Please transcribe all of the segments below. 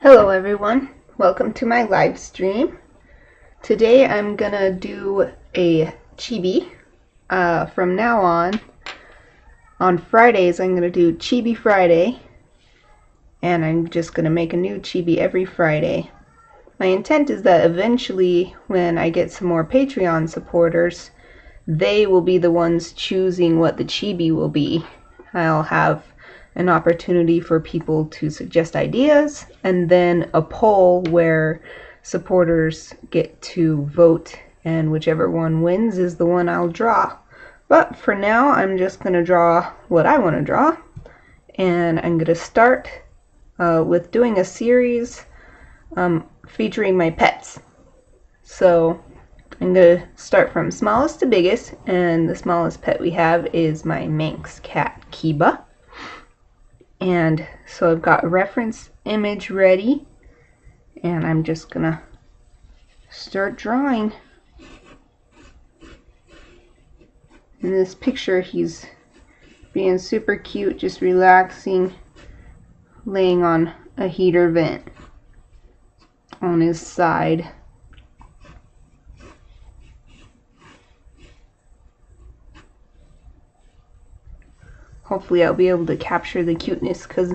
Hello everyone, welcome to my live stream. Today I'm gonna do a chibi. From now on Fridays I'm gonna do Chibi Friday, and I'm just gonna make a new chibi every Friday. My intent is that eventually when I get some more Patreon supporters, they will be the ones choosing what the chibi will be. I'll have an opportunity for people to suggest ideas, and then a poll where supporters get to vote, and whichever one wins is the one I'll draw. But for now, I'm just going to draw what I want to draw, and I'm going to start with doing a series featuring my pets. So I'm going to start from smallest to biggest, and the smallest pet we have is my Manx cat, Kiba. And so I've got a reference image ready, and I'm just gonna start drawing. In this picture, he's being super cute, just relaxing, laying on a heater vent on his side. Hopefully I'll be able to capture the cuteness, because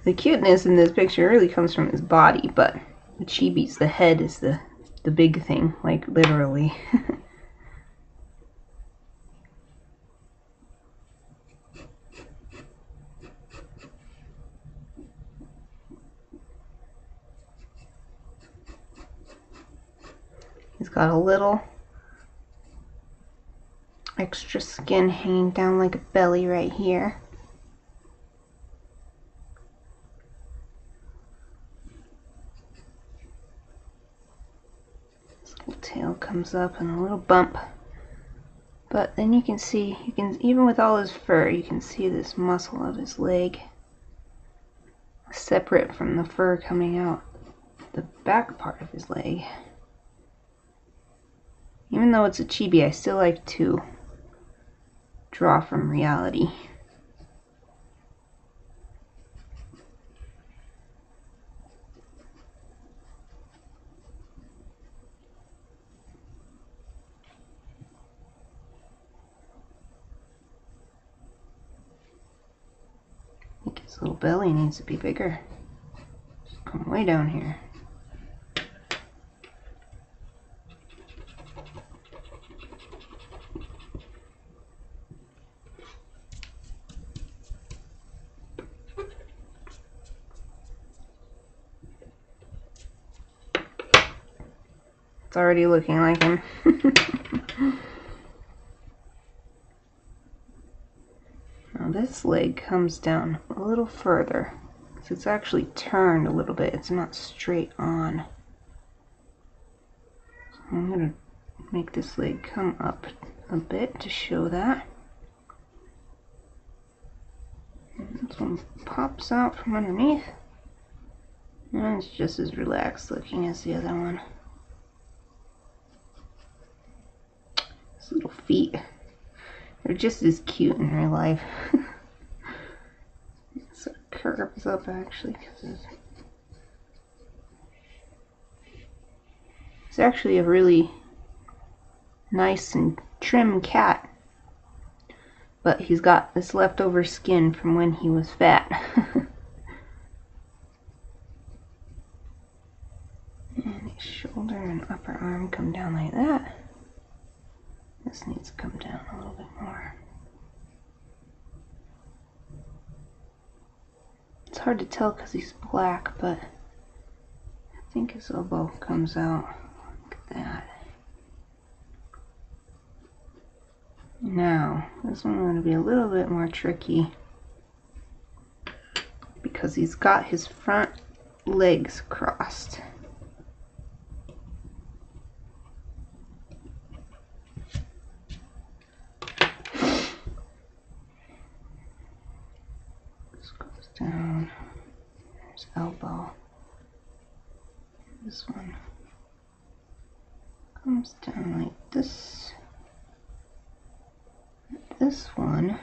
the cuteness in this picture really comes from his body, but the Chibi's, the head is the big thing, like literally. He's got a little extra skin hanging down like a belly right here. His little tail comes up and a little bump. But then you can see, even with all his fur, you can see this muscle of his leg separate from the fur coming out the back part of his leg. Even though it's a chibi, I still like to draw from reality. I think his little belly needs to be bigger. Just come way down here. It's already looking like him. Now this leg comes down a little further. So it's actually turned a little bit. It's not straight on. So I'm going to make this leg come up a bit to show that. And this one pops out from underneath. And it's just as relaxed looking as the other one. His little feet, they're just as cute in real life. It sort of curves up actually, because it's actually a really nice and trim cat. But he's got this leftover skin from when he was fat. And his shoulder and upper arm come down like that. This needs to come down a little bit more. It's hard to tell because he's black, but I think his elbow comes out like that. Now, this one's going to be a little bit more tricky because he's got his front legs crossed. Down, there's elbow. This one comes down like this. This one,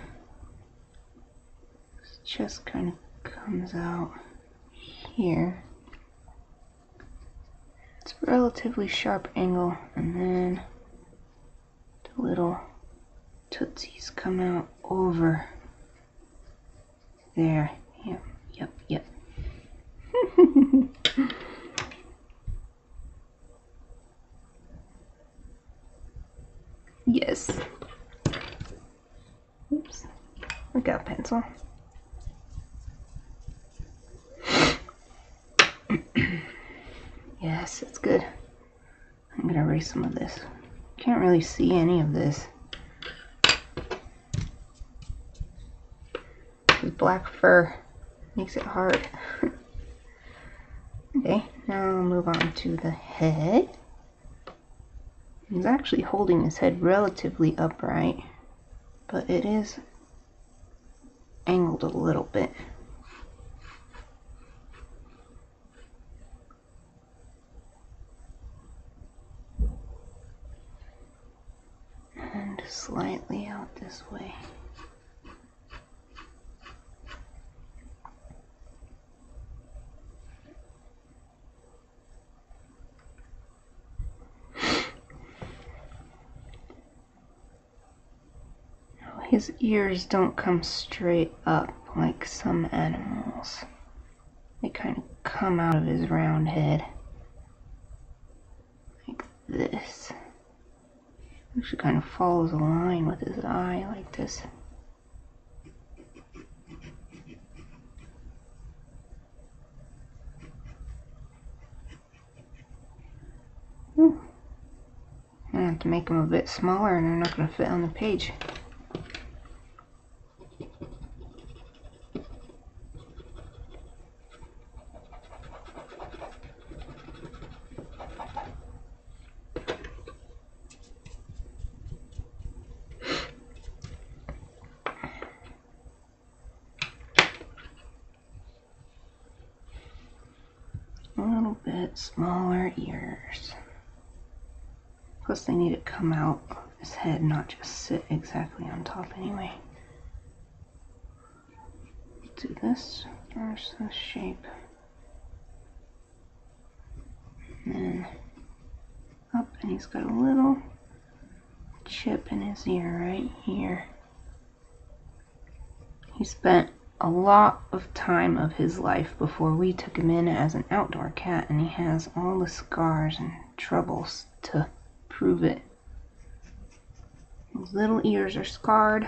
his chest kind of comes out here. It's a relatively sharp angle, and then the little tootsies come out over there. Yep. Yes. Oops. I got a pencil. Yes, it's good. I'm gonna erase some of this. Can't really see any of this. This black fur makes it hard. Okay, now I'll move on to the head. He's actually holding his head relatively upright, but it is angled a little bit. And slightly out this way. His ears don't come straight up like some animals. They kind of come out of his round head. Like this. Actually kind of follows a line with his eye like this. I have to make them a bit smaller and they're not going to fit on the page. A little bit smaller ears. Plus they need to come out of his head, not just sit exactly on top anyway. Do this, there's the shape. And then up, and he's got a little chip in his ear right here. He spent a lot of time of his life before we took him in as an outdoor cat, and he has all the scars and troubles to prove it. His little ears are scarred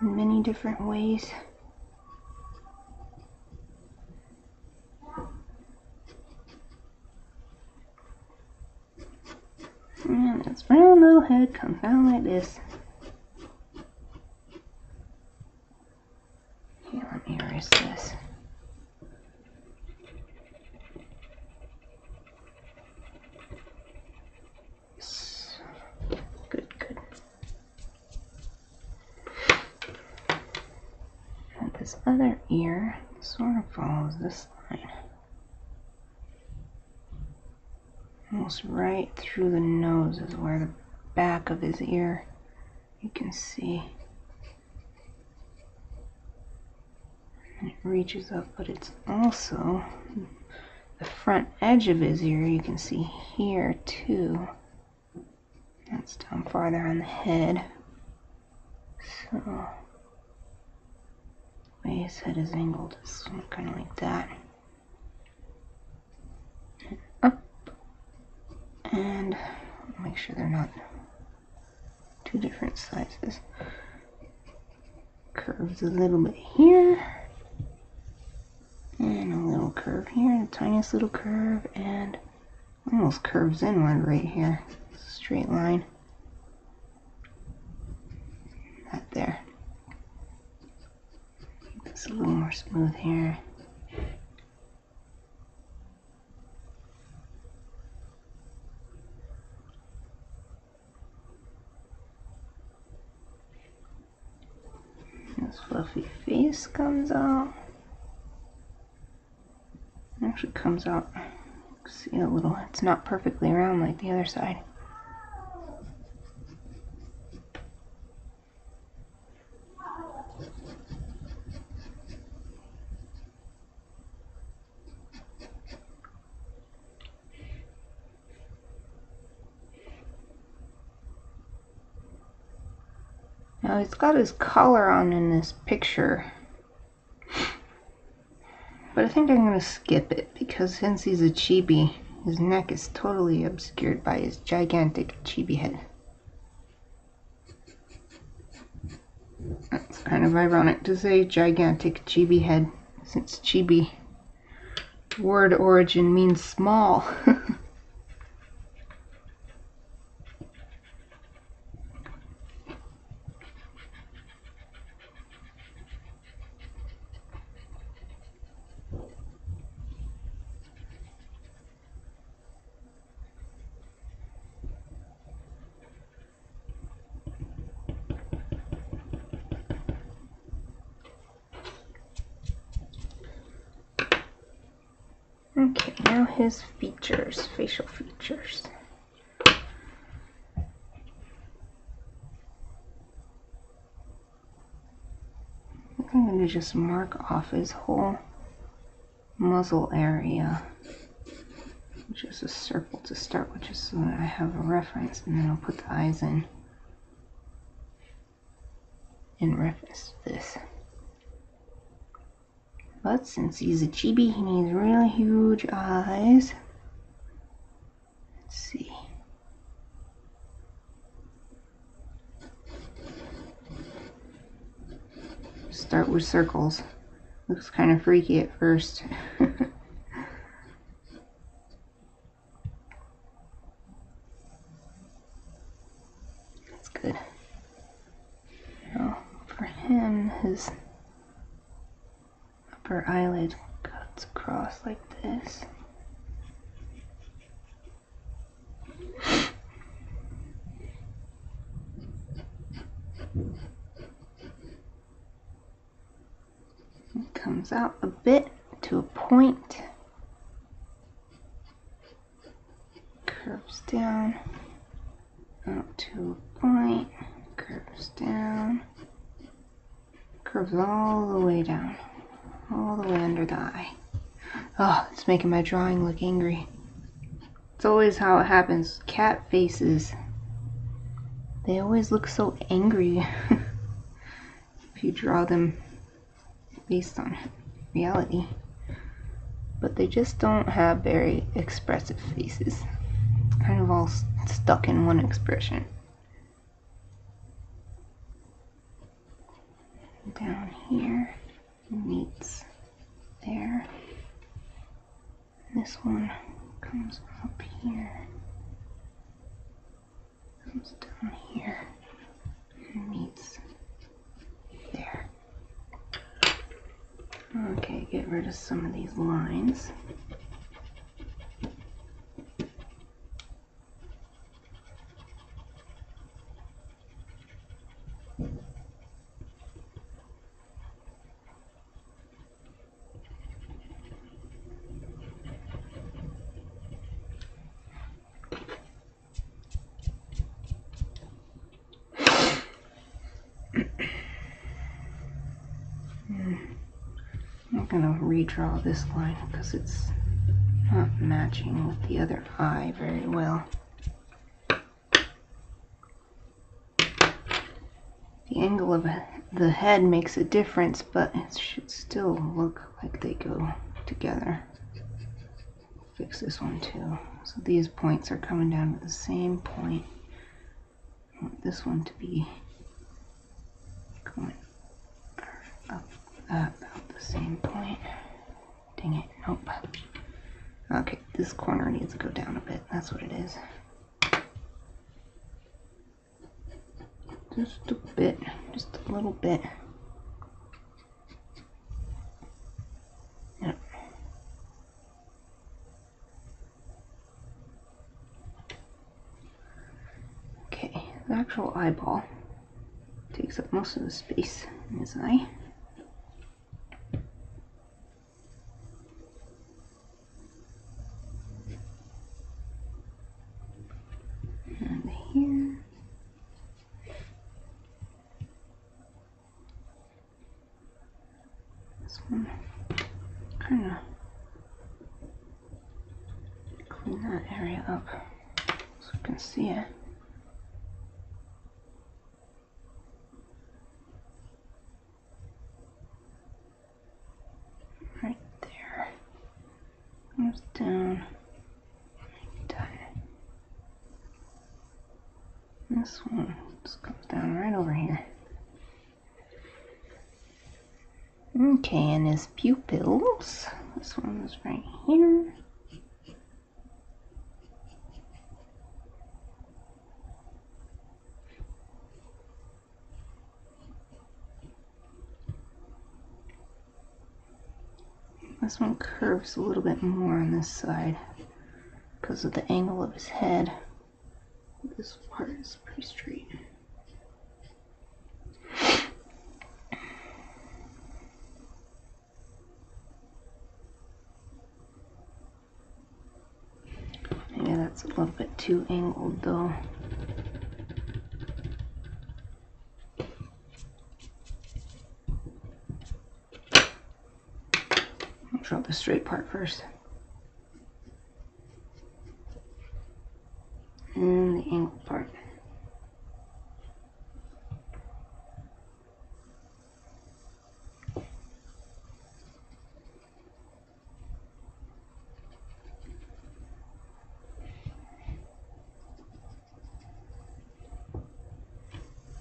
in many different ways. And his round little head comes out like this. Okay, let me erase this. Good. And this other ear sort of follows this line. Almost right through the nose is where the back of his ear, you can see. And it reaches up, but it's also the front edge of his ear, you can see here too. That's down farther on the head. So, the way his head is angled is kind of like that. And up. And make sure they're not two different sizes. Curves a little bit here. And a little curve here, the tiniest little curve, and almost curves inward right here. Straight line. That there. It's a little more smooth here. This fluffy face comes out. It actually comes out, see a little, it's not perfectly round like the other side. Now he's got his collar on in this picture, but I think I'm going to skip it because since he's a chibi, his neck is totally obscured by his gigantic chibi head. That's kind of ironic to say gigantic chibi head, since chibi word origin means small. Okay, now his features, facial features. I'm going to just mark off his whole muzzle area, which is a circle to start with, just so that I have a reference, and then I'll put the eyes in reference to this. But since he's a chibi, he needs really huge eyes. Let's see. Start with circles. Looks kind of freaky at first. That's good. Now, for him, his upper eyelid cuts across like this. It comes out a bit to a point, curves down, out to a point, curves down, curves all the way down, all the way under the eye. Oh, it's making my drawing look angry. It's always how it happens. Cat faces, they always look so angry if you draw them based on reality. But they just don't have very expressive faces. It's kind of all stuck in one expression. Down here meets there. This one comes up here, comes down here, and meets there. Okay, get rid of some of these lines. I'm gonna redraw this line because it's not matching with the other eye very well. The angle of the head makes a difference, but it should still look like they go together. Fix this one too. So these points are coming down to the same point. I want this one to be going up about the same point. Dang it, nope. Okay, this corner needs to go down a bit. That's what it is. Just a bit, just a little bit. Yep. Okay, the actual eyeball takes up most of the space in his eye. And here. This one, kind of clean that area up so you can see it. comes down. This one just comes down right over here. Okay, and his pupils. This one is right here. This one curves a little bit more on this side because of the angle of his head. This part is pretty straight. Yeah, that's a little bit too angled though. I'll draw the straight part first. And the angled part.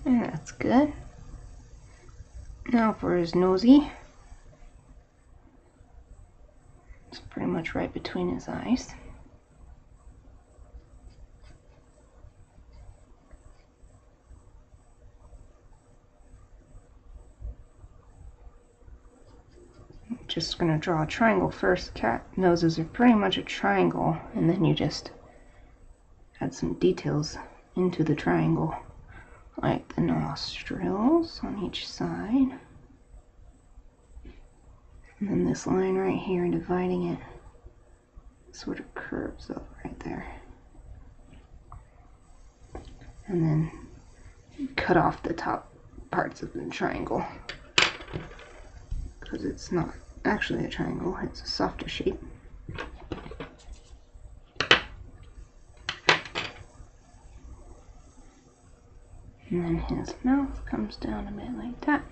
And that's good. Now for his nosy. It's pretty much right between his eyes. I'm just going to draw a triangle first. Cat noses are pretty much a triangle, and then you just add some details into the triangle, like the nostrils on each side. And then this line right here dividing it sort of curves up right there. And then cut off the top parts of the triangle because it's not actually a triangle, it's a softer shape. And then his mouth comes down a bit like that,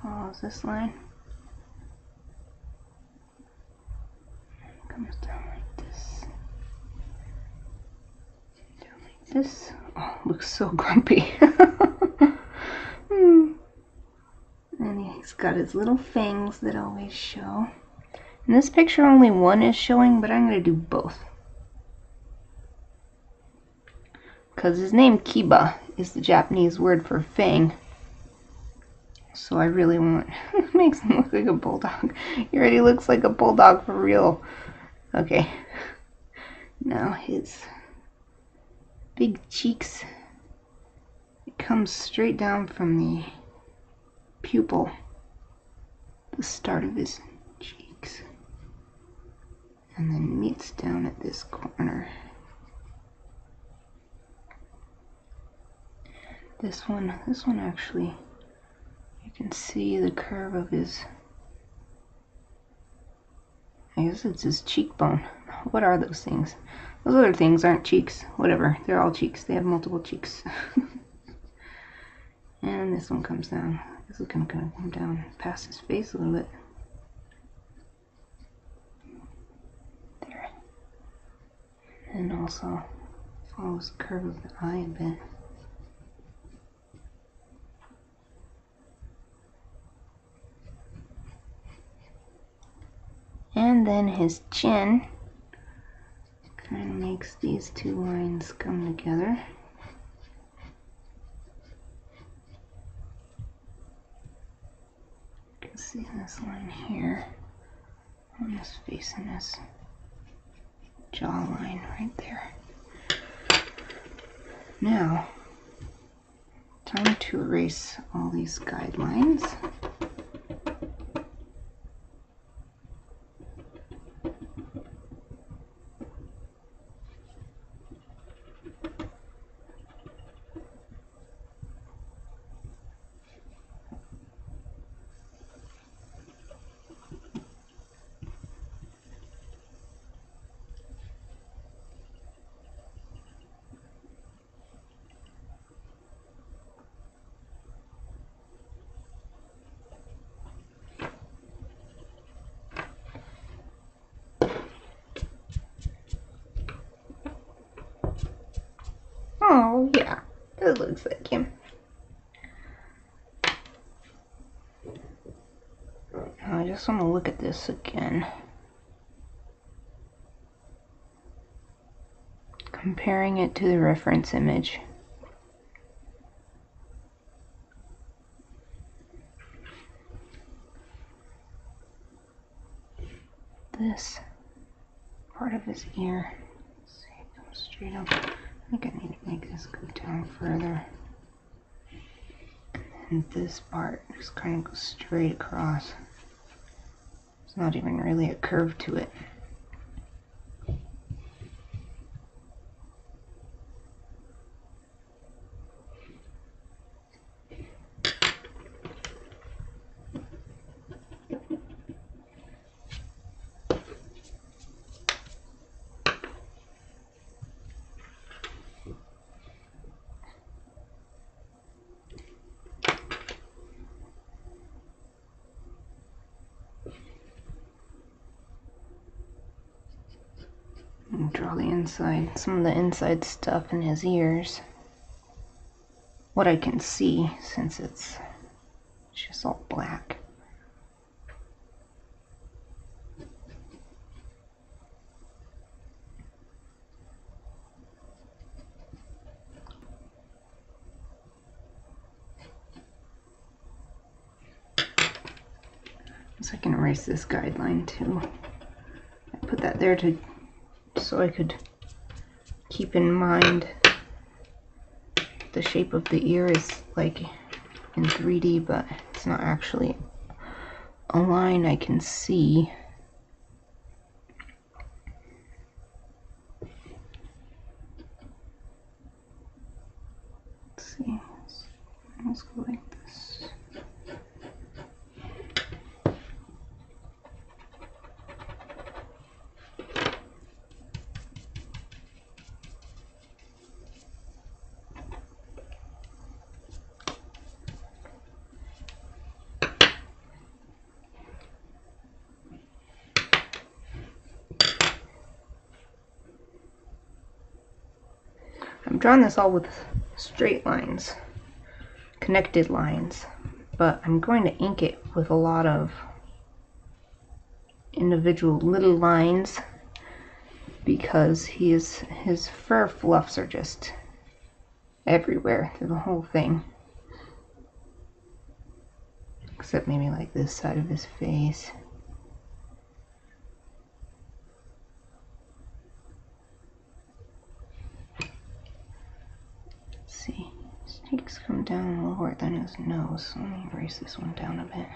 follows this line. Comes down like this. Down like this. Oh, looks so grumpy. And he's got his little fangs that always show. In this picture only one is showing, but I'm going to do both. Because his name Kiba is the Japanese word for fang. So I really want... it makes him look like a bulldog. He already looks like a bulldog for real. Okay. Now his big cheeks. It comes straight down from the pupil, the start of his cheeks, and then meets down at this corner. This one actually, you can see the curve of his, I guess it's his cheekbone. What are those things? Those other things aren't cheeks. Whatever, they're all cheeks. They have multiple cheeks. And this one comes down. This is gonna come down past his face a little bit. There. And also follows the curve of the eye a bit. And then his chin kind of makes these two lines come together. You can see this line here on his face and his jawline right there. Now, time to erase all these guidelines. looks like him. I just want to look at this again. Comparing it to the reference image. This part of his ear, let's see, it comes straight up. I think I need to make this go down further. And this part just kind of goes straight across. There's not even really a curve to it. And draw the inside, some of the inside stuff in his ears. What I can see, since it's just all black. So I can erase this guideline too. I put that there to so I could keep in mind the shape of the ear is like in 3D, but it's not actually a line I can see. Let's see. Let's go like this. I'm drawing this all with straight lines, connected lines, but I'm going to ink it with a lot of individual little lines because his fur fluffs are just everywhere through the whole thing. Except maybe like this side of his face. See, his cheeks come down lower than his nose, so let me erase this one down a bit.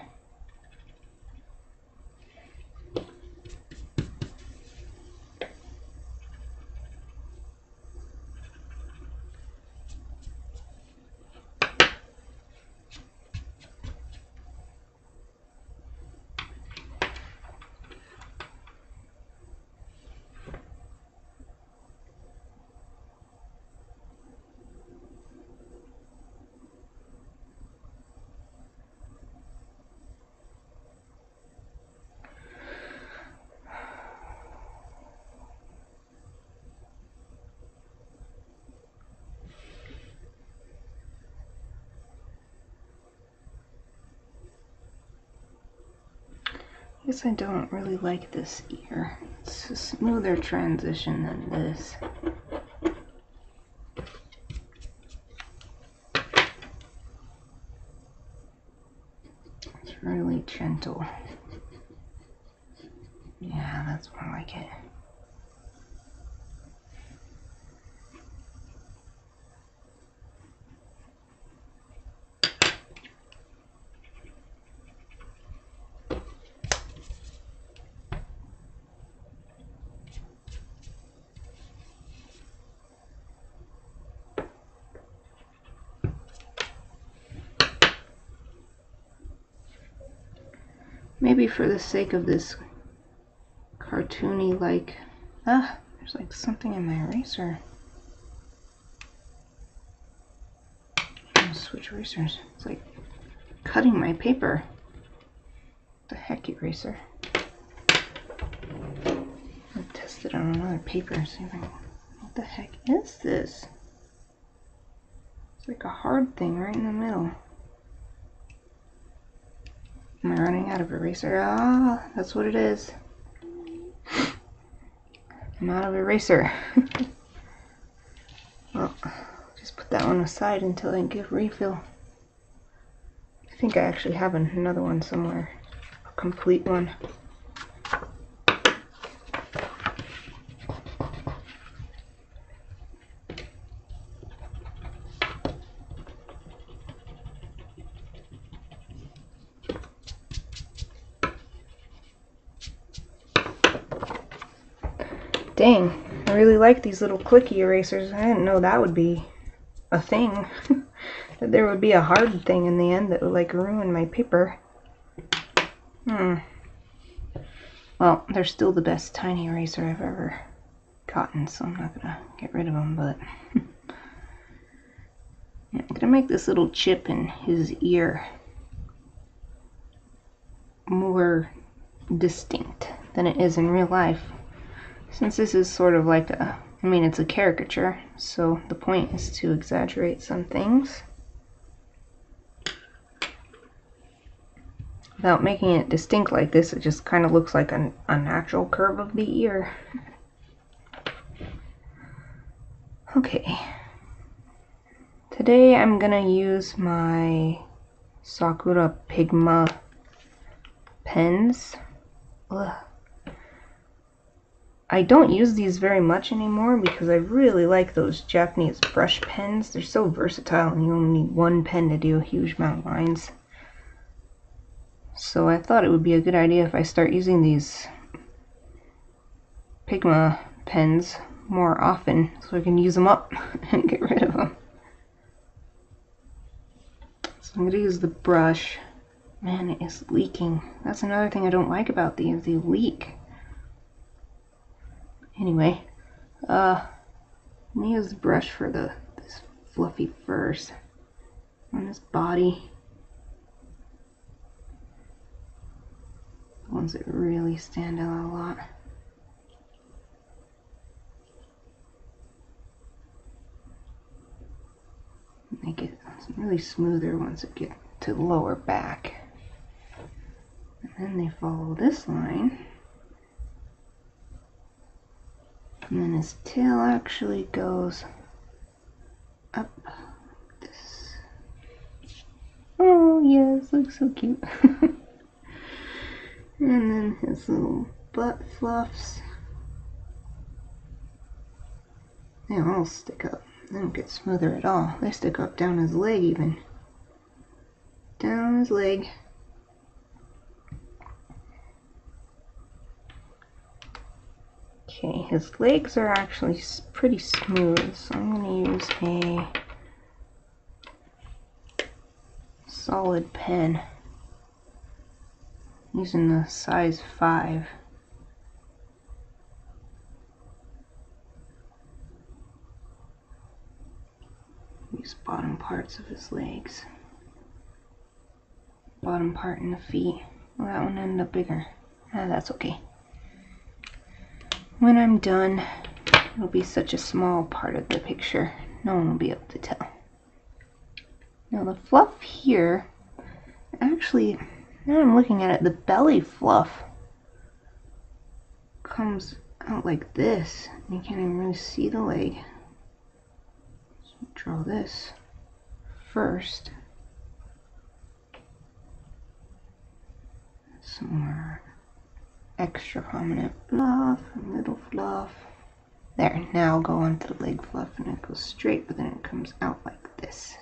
I guess I don't really like this ear. It's a smoother transition than this. It's really gentle. Yeah, that's more like it. Maybe for the sake of this cartoony like, there's like something in my eraser. I'm gonna switch erasers. It's like cutting my paper. What the heck, eraser? I'll test it on another paper and see if I can, what the heck is this? It's like a hard thing right in the middle. Am I running out of eraser? Ah, that's what it is. I'm out of eraser. Well, just put that one aside until I get refill. I think I actually have another one somewhere. A complete one. Dang, I really like these little clicky erasers. I didn't know that would be a thing. That there would be a hard thing in the end that would like ruin my paper. Well, they're still the best tiny eraser I've ever gotten, so I'm not gonna get rid of them, but I'm gonna make this little chip in his ear more distinct than it is in real life. Since this is sort of like a, I mean, it's a caricature, so the point is to exaggerate some things without making it distinct like this. It just kind of looks like a natural curve of the ear. Okay, today I'm gonna use my Sakura Pigma pens. Ugh. I don't use these very much anymore because I really like those Japanese brush pens. They're so versatile and you only need one pen to do a huge amount of lines. So I thought it would be a good idea if I start using these Pigma pens more often so I can use them up and get rid of them. So I'm going to use the brush. Man, it is leaking. That's another thing I don't like about these. They leak. Anyway, let me use the brush for this fluffy furs on his body. The ones that really stand out a lot. Make it really smoother once it gets to the lower back. And then they follow this line. And then his tail actually goes up this. Oh yes, looks so cute. And then his little butt fluffs. They all stick up. They don't get smoother at all. They stick up down his leg even. Down his leg. Okay, his legs are actually pretty smooth, so I'm going to use a solid pen. Using the size 5. Use bottom parts of his legs. Bottom part in the feet. Well, that one ended up bigger. That's okay. When I'm done, it'll be such a small part of the picture, no one will be able to tell. Now the fluff here, actually, now I'm looking at it, the belly fluff comes out like this. You can't even really see the leg. So draw this first. Some more extra prominent fluff, little fluff. There, now go on to the leg fluff and it goes straight, but then it comes out like this.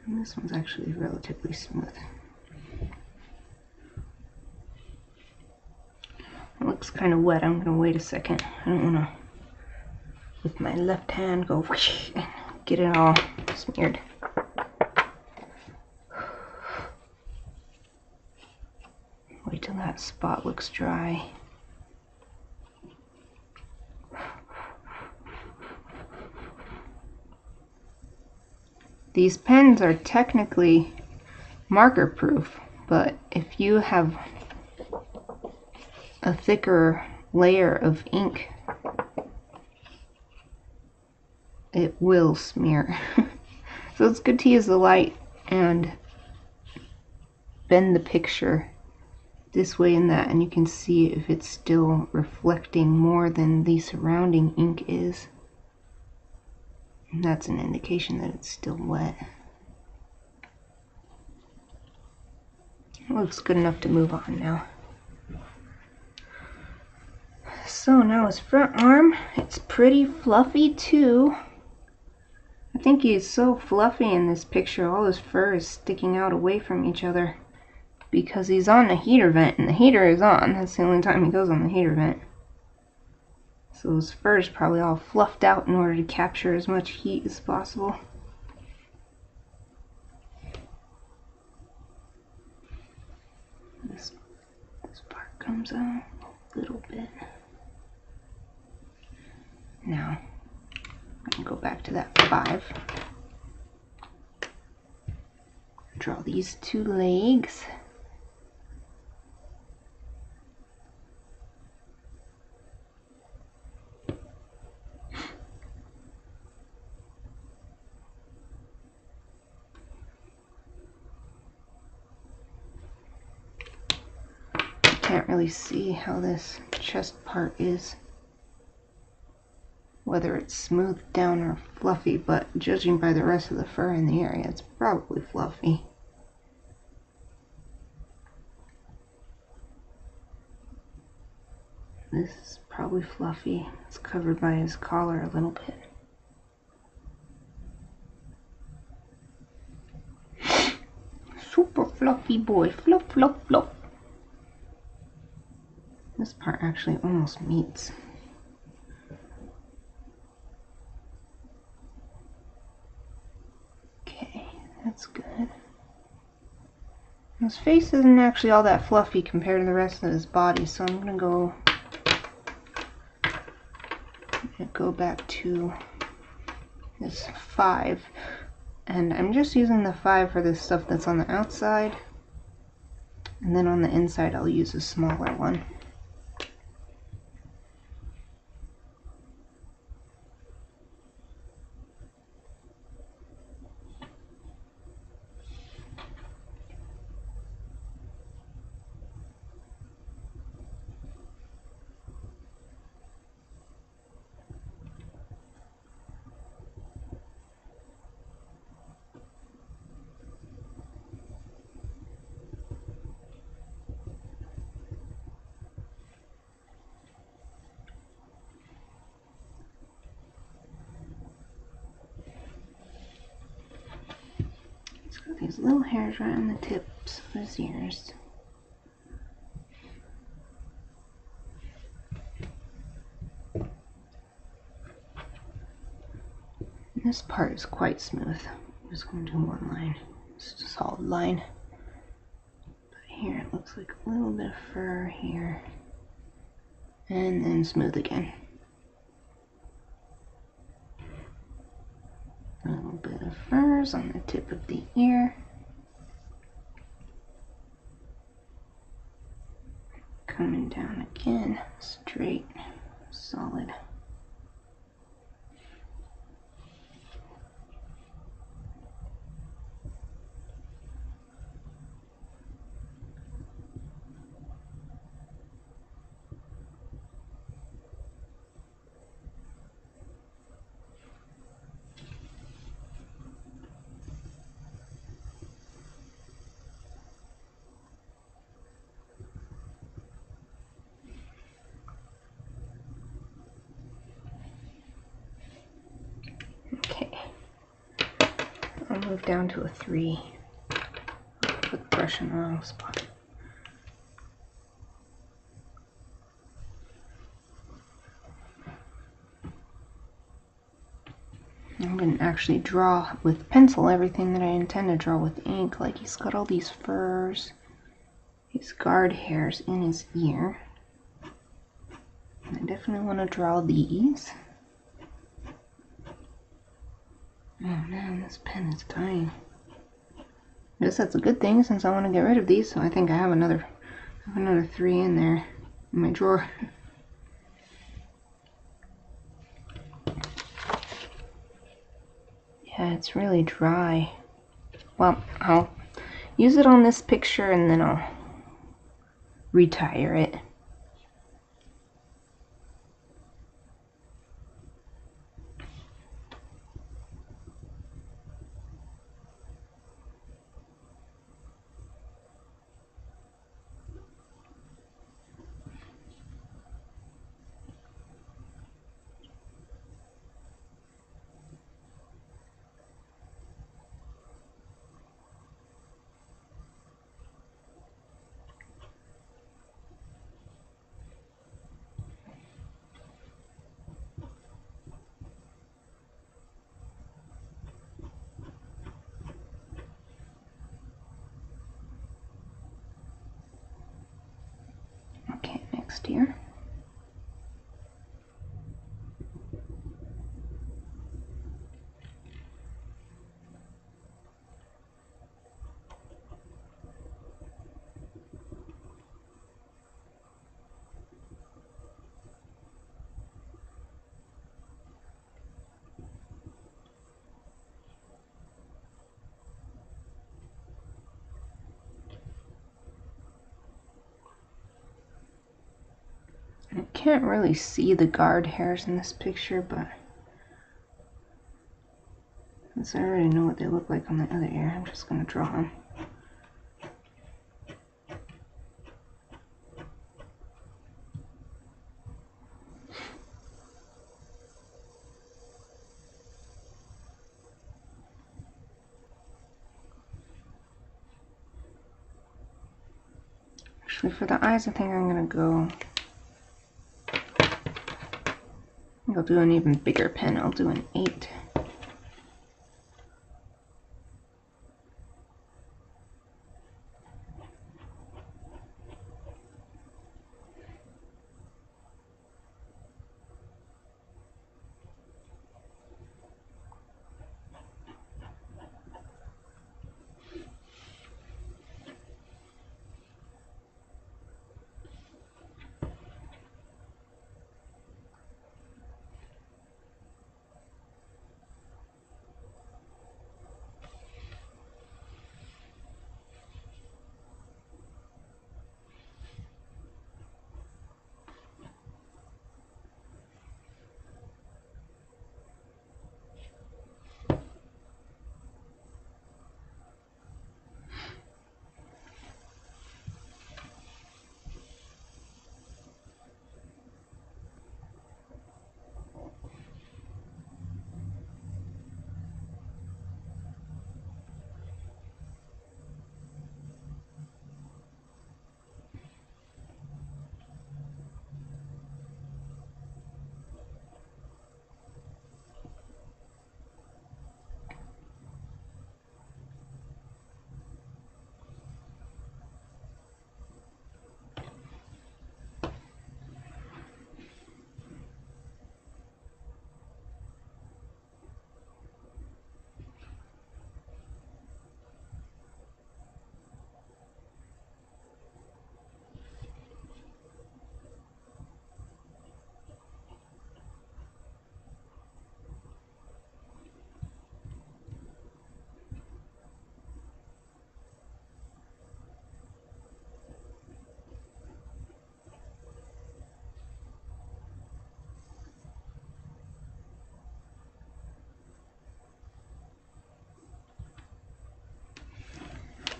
And this one's actually relatively smooth. It looks kind of wet. I'm going to wait a second. I don't want to, with my left hand, go whoosh and get it all smeared. Wait till that spot looks dry. These pens are technically marker proof, but if you have a thicker layer of ink it will smear. So it's good to use the light and bend the picture this way and that, and you can see if it's still reflecting more than the surrounding ink is. And that's an indication that it's still wet. It looks good enough to move on now. So now his front arm, it's pretty fluffy too. I think he's so fluffy in this picture, all his fur is sticking out away from each other because he's on the heater vent and the heater is on. That's the only time he goes on the heater vent. So his fur is probably all fluffed out in order to capture as much heat as possible. This part comes out a little bit. Now, I'm going to go back to that 5. Draw these 2 legs. Can't really see how this chest part is, whether it's smoothed down or fluffy, but judging by the rest of the fur in the area, it's probably fluffy. This is probably fluffy. It's covered by his collar a little bit. Super fluffy boy. Fluff, fluff, fluff. This part actually almost meets. Okay, that's good. His face isn't actually all that fluffy compared to the rest of his body, so I'm gonna go back to this 5, and I'm just using the 5 for the stuff that's on the outside, and then on the inside I'll use a smaller one. These little hairs right on the tips of his ears. And this part is quite smooth. I'm just going to do one line. It's a solid line. But here it looks like a little bit of fur here. And then smooth again. A little bit of furs on the tip of the ear. Coming down again, straight, solid. I'll move down to a 3. Put the brush in the wrong spot. I'm going to actually draw with pencil everything that I intend to draw with ink. Like he's got all these furs, these guard hairs in his ear. And I definitely want to draw these. Oh man, this pen is dying. I guess that's a good thing since I want to get rid of these, so I think I have another 3 in there in my drawer. Yeah, it's really dry. Well, I'll use it on this picture and then I'll retire it. Okay, next here. I can't really see the guard hairs in this picture, but since I already know what they look like on the other ear, I'm just going to draw them. Actually, for the eyes, I think I'm going to I'll do an even bigger pen. I'll do an 8.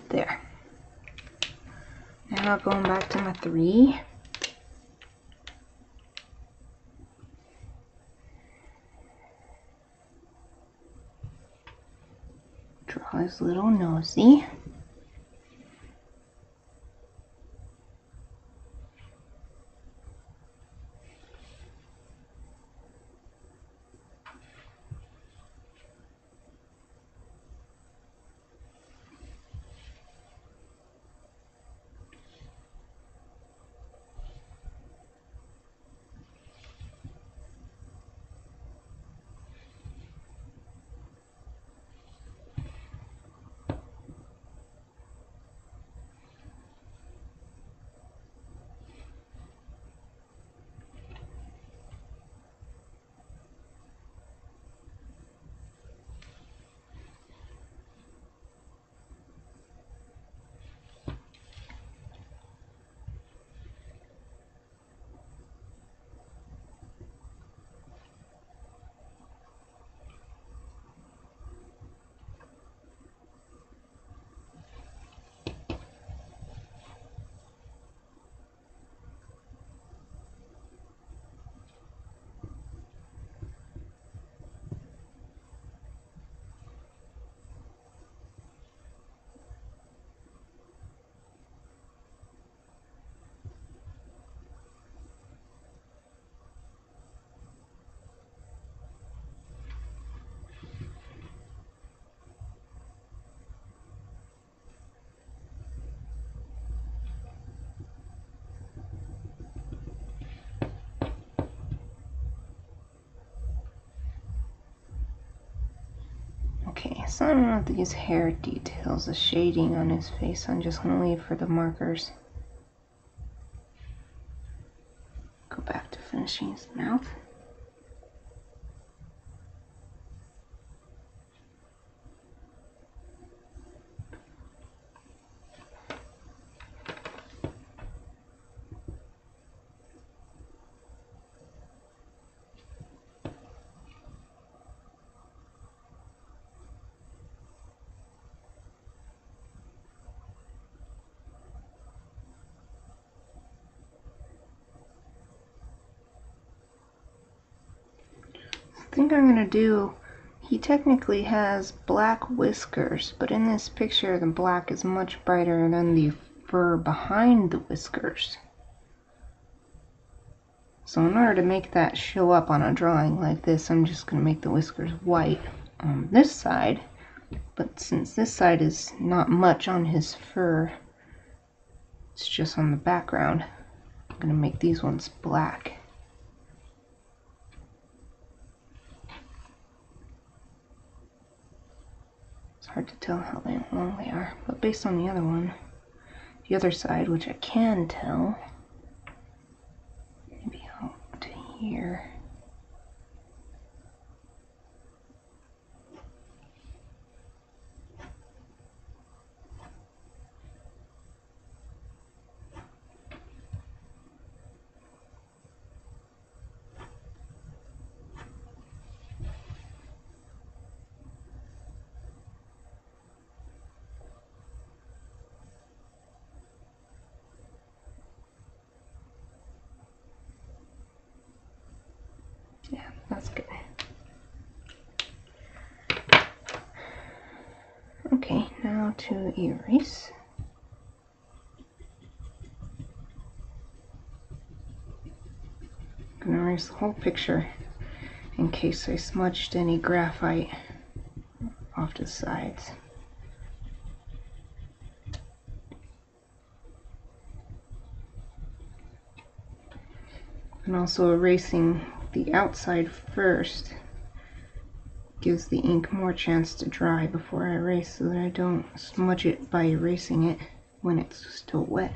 There. Now going back to my 3. Draw his little nosy. So I don't know these hair details, the shading on his face. I'm just going to leave for the markers. Go back to finishing his mouth. I think I'm gonna do, he technically has black whiskers, but in this picture the black is much brighter than the fur behind the whiskers. So in order to make that show up on a drawing like this, I'm just gonna make the whiskers white on this side. But since this side is not much on his fur, it's just on the background, I'm gonna make these ones black. Hard to tell how long they are, but based on the other one, the other side, which I can tell, maybe out to here. Yeah, that's good. Okay, now to erase. I'm gonna erase the whole picture in case I smudged any graphite off to the sides. And also erasing the outside first gives the ink more chance to dry before I erase, so that I don't smudge it by erasing it when it's still wet.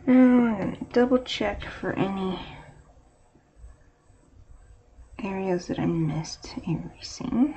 Now I'm going to double check for any areas that I missed erasing.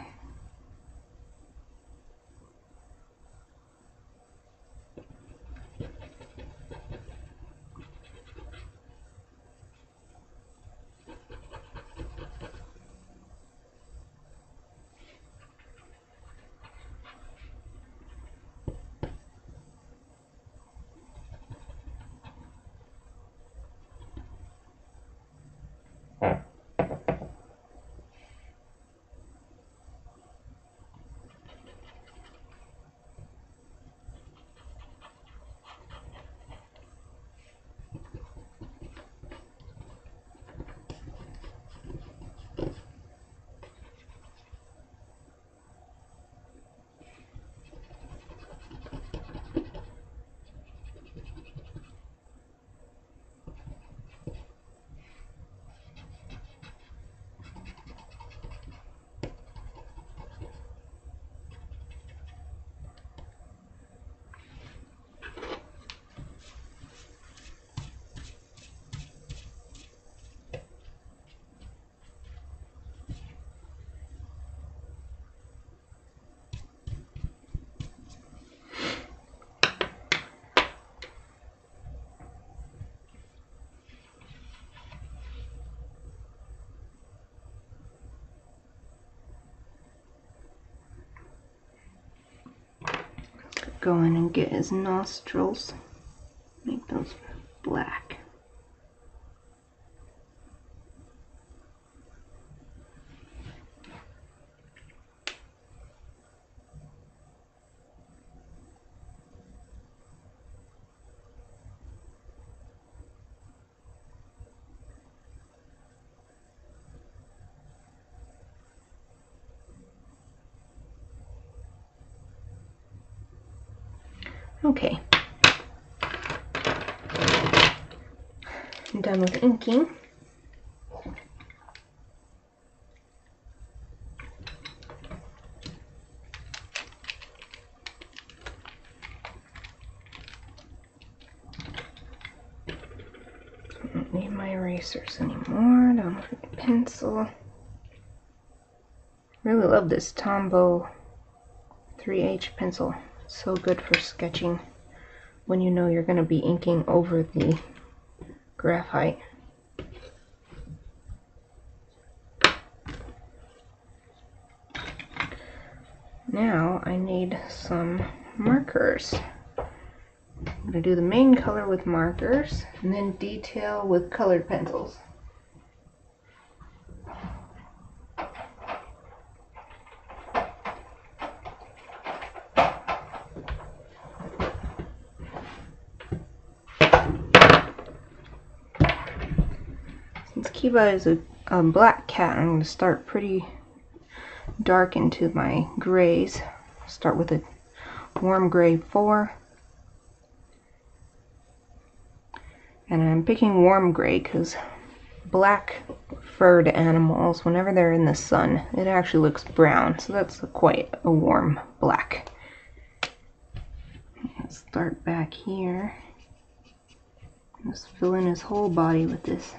Go in and get his nostrils, make those black. Okay, I'm done with inking. I don't need my erasers anymore. Down for the pencil. Really love this Tombow 3H pencil. It's so good for sketching when you know you're going to be inking over the graphite. Now I need some markers. I'm going to do the main color with markers and then detail with colored pencils. Since Kiba is a black cat, I'm going to start pretty dark into my grays. Start with a warm gray 4. And I'm picking warm gray because black furred animals, whenever they're in the sun, it actually looks brown. So that's quite a warm black. Let's start back here. Just fill in his whole body with this.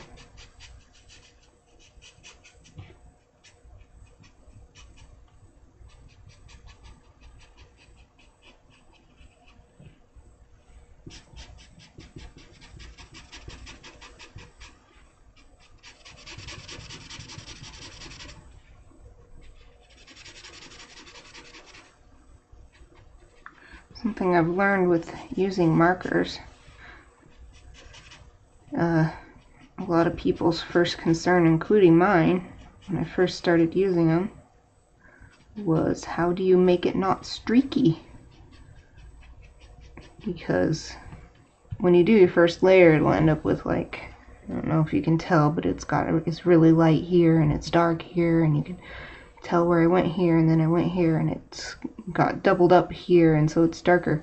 Something I've learned with using markers, a lot of people's first concern, including mine, when I first started using them, was how do you make it not streaky? Because when you do your first layer, it'll end up with, like, I don't know if you can tell, but it's really light here and it's dark here, and you can tell where I went here and then I went here and it's got doubled up here, and so it's darker.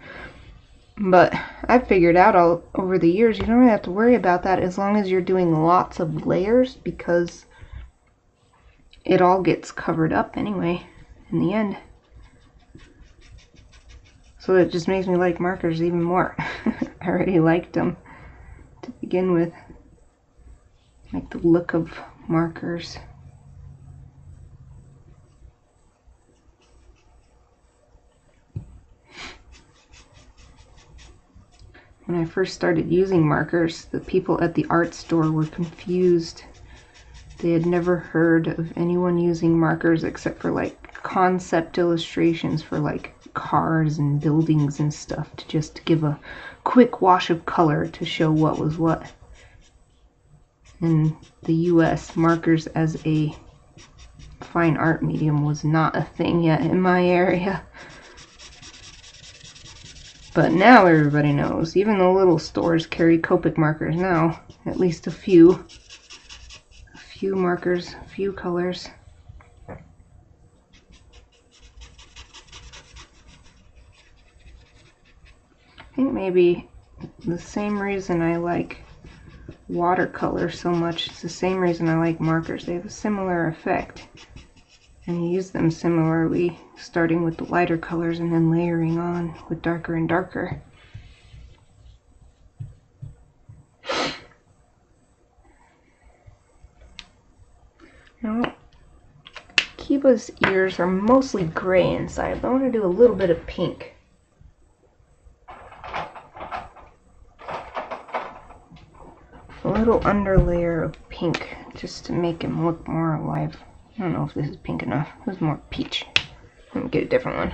But I've figured out all over the years you don't really have to worry about that as long as you're doing lots of layers, because it all gets covered up anyway in the end. So it just makes me like markers even more. I already liked them to begin with. Like the look of markers. When I first started using markers, the people at the art store were confused. They had never heard of anyone using markers except for like concept illustrations for like cars and buildings and stuff, to just give a quick wash of color to show what was what. in the US, markers as a fine art medium was not a thing yet in my area. But now everybody knows. Even the little stores carry Copic markers now. At least a few. A few markers, a few colors. I think maybe the same reason I like watercolor so much is the same reason I like markers. They have a similar effect. And you use them similarly, starting with the lighter colors and then layering on with darker and darker. Now, Kiba's ears are mostly gray inside, but I want to do a little bit of pink. A little underlayer of pink, just to make him look more alive. I don't know if this is pink enough. This is more peach. Let me get a different one.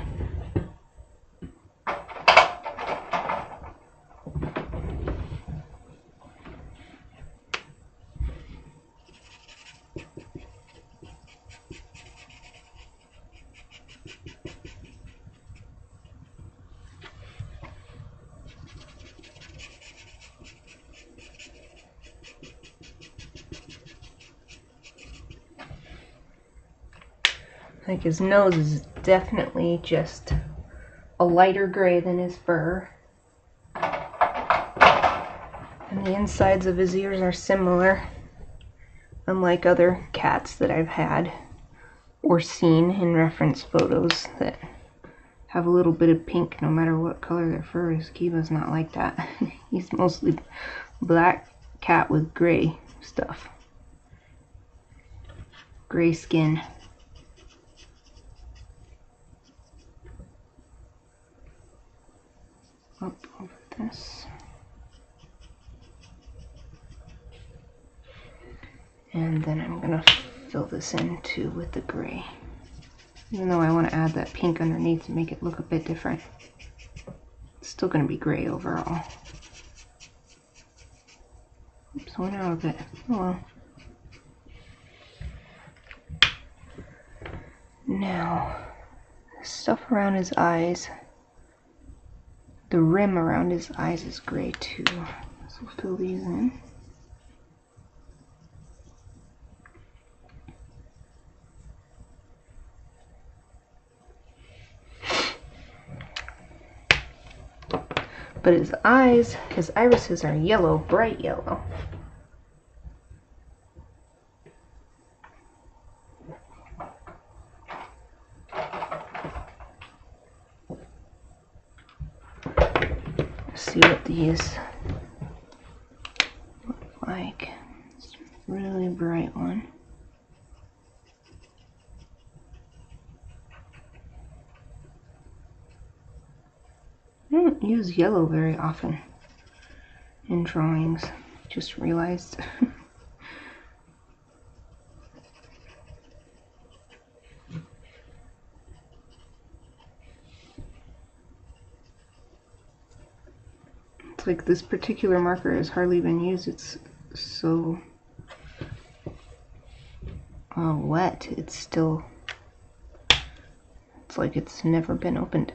Like his nose is definitely just a lighter gray than his fur. And the insides of his ears are similar, unlike other cats that I've had or seen in reference photos that have a little bit of pink no matter what color their fur is. Kiba's not like that. He's mostly black cat with gray stuff. Gray skin. Up over this. And then I'm gonna fill this in too with the gray. Even though I want to add that pink underneath to make it look a bit different. It's still gonna be gray overall. Oops, went out of it. Oh well. Now, stuff around his eyes. The rim around his eyes is gray too. So we'll fill these in. But his eyes, his irises are yellow, bright yellow. Let's see what these look like. It's a really bright one. I don't use yellow very often in drawings. Just realized. It's like this particular marker has hardly been used. It's so wet. It's still, it's like it's never been opened.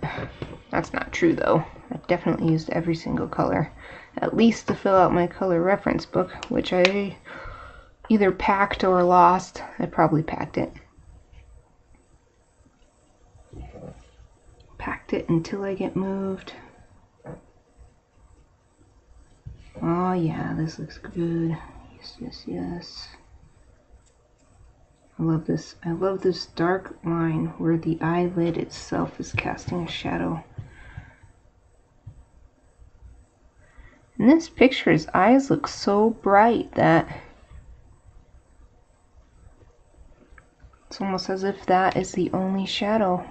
That's not true though. I've definitely used every single color, at least to fill out my color reference book, which I either packed or lost. I probably packed it. Packed it until I get moved. Oh yeah, this looks good. Yes, yes, yes. I love this. I love this dark line where the eyelid itself is casting a shadow. In this picture, his eyes look so bright that it's almost as if that is the only shadow.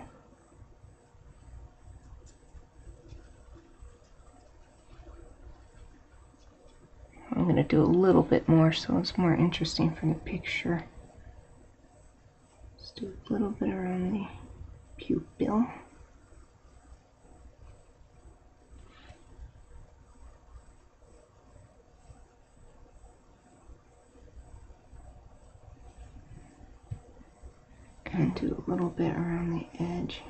I'm going to do a little bit more so it's more interesting for the picture. Let's do a little bit around the pupil. and do a little bit around the edge.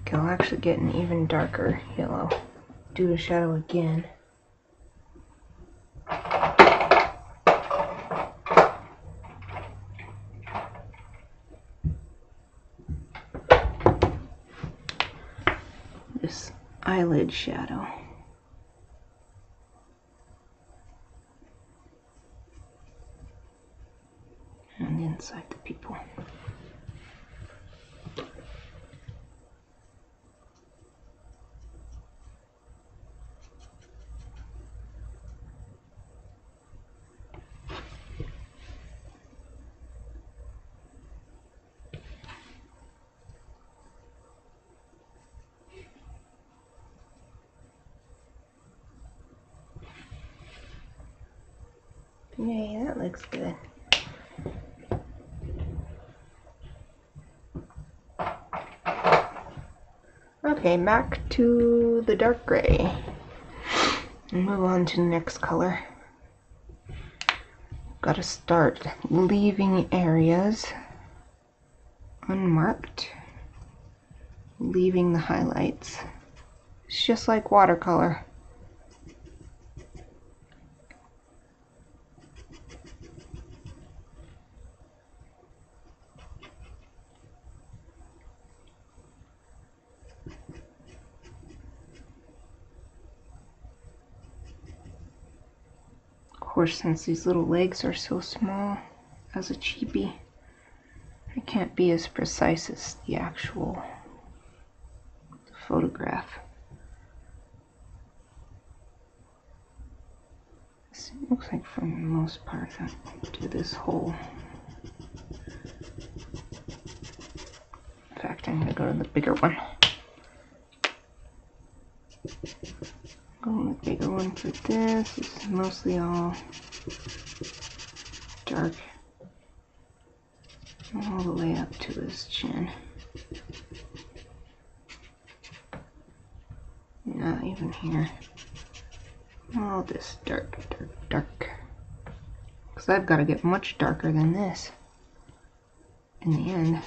Okay, I'll actually get an even darker yellow. Do the shadow again. This eyelid shadow. And inside the pupil. Yay, that looks good. Okay, back to the dark gray. And move on to the next color. Gotta start leaving areas unmarked. Leaving the highlights. It's just like watercolor. Of course, since these little legs are so small as a chibi, I can't be as precise as the actual photograph. So it looks like for the most part I'll do this whole. In fact, I'm going to go to the bigger one. Going with the bigger one for this. This is mostly all dark all the way up to his chin. Not even here. All this dark, dark, dark. Because I've got to get much darker than this in the end.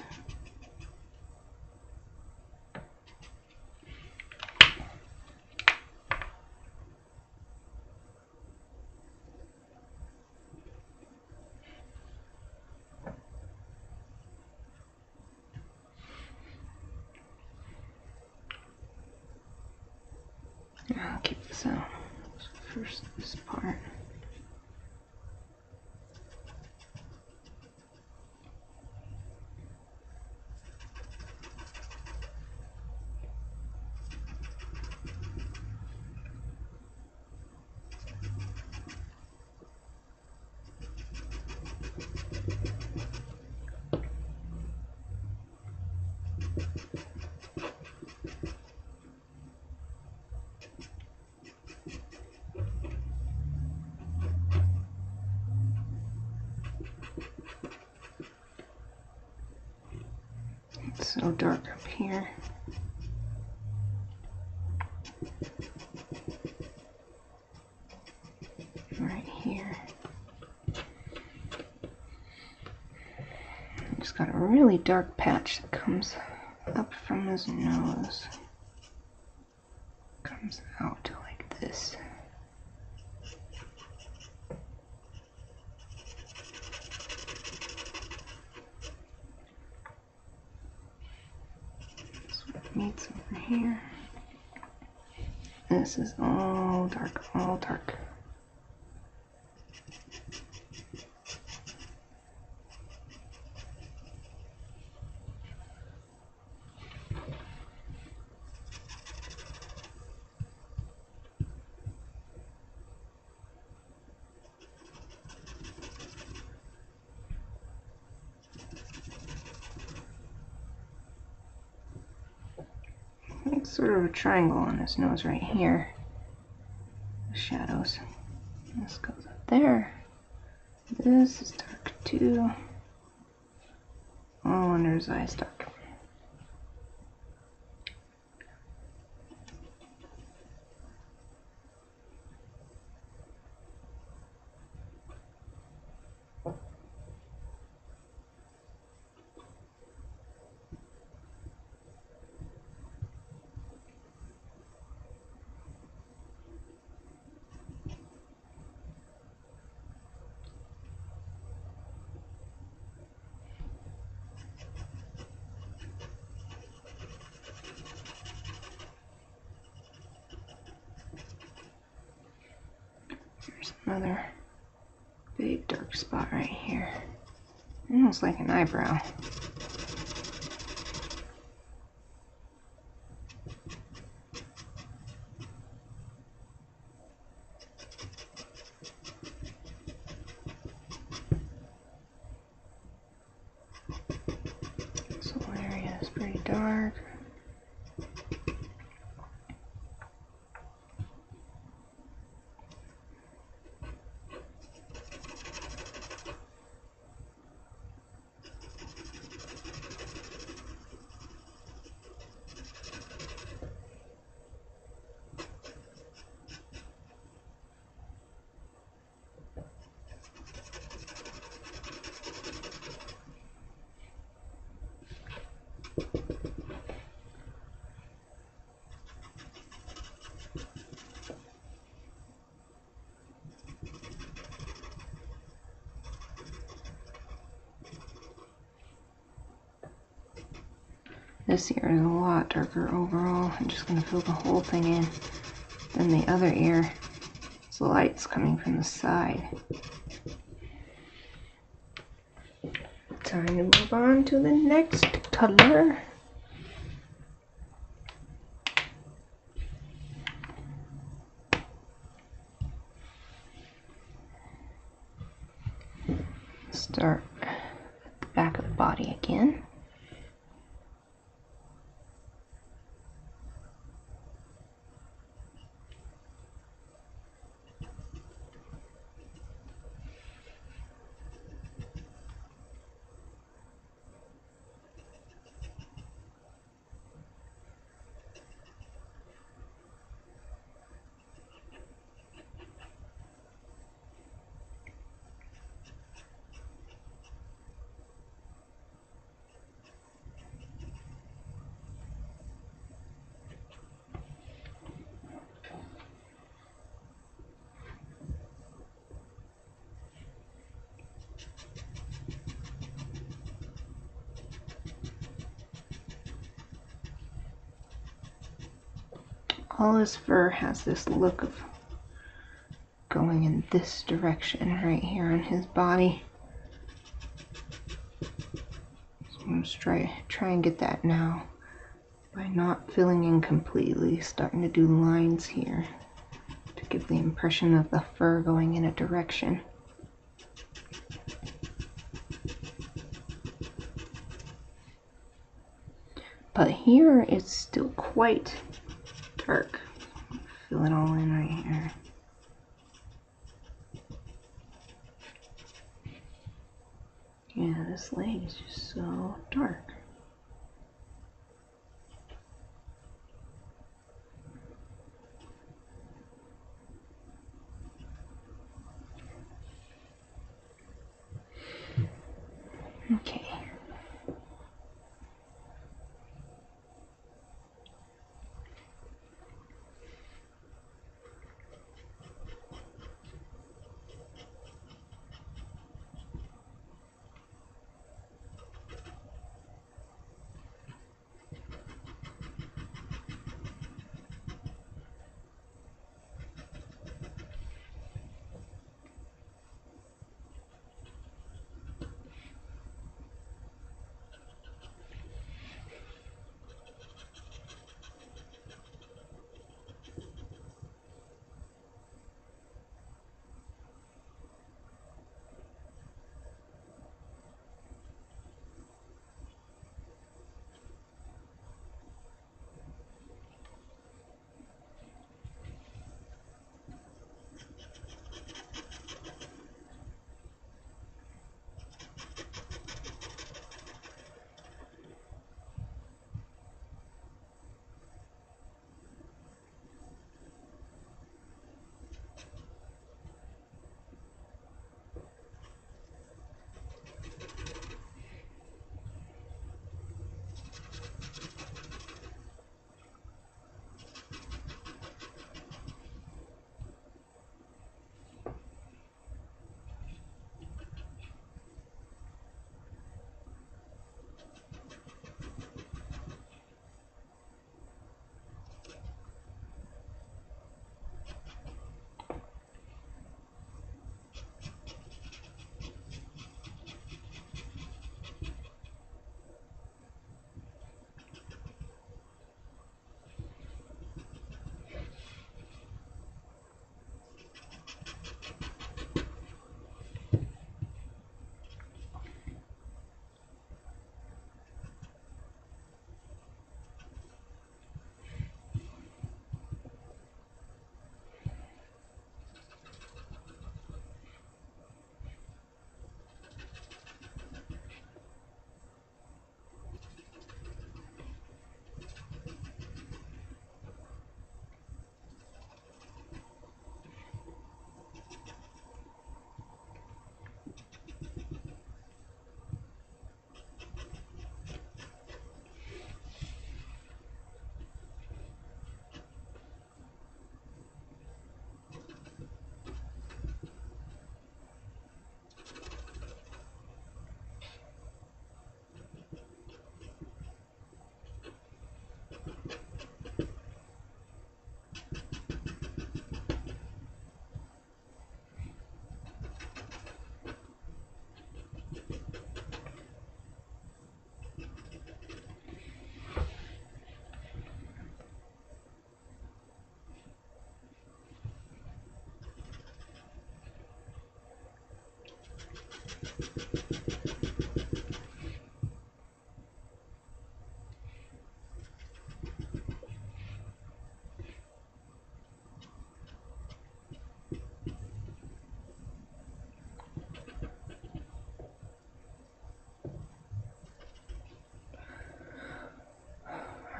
I'll keep this out. First, this part. It's so dark up here. Right here. Just got a really dark patch that comes up from his nose. Comes out like this. Meets over here. This is all dark, all dark. It's sort of a triangle on his nose right here. The shadows. This goes up there. This is dark too. Oh, and his eye's dark. There's another big dark spot right here. Almost like an eyebrow. This whole area is pretty dark. This ear is a lot darker overall. I'm just going to fill the whole thing in. Then the other ear, the light's coming from the side. Time to move on to the next color. Start at the back of the body again. All his fur has this look of going in this direction right here on his body. So I'm just try and get that now by not filling in completely, starting to do lines here to give the impression of the fur going in a direction. But here it's still quite dark. Fill it all in right here. Yeah, this leg is just so dark. Okay.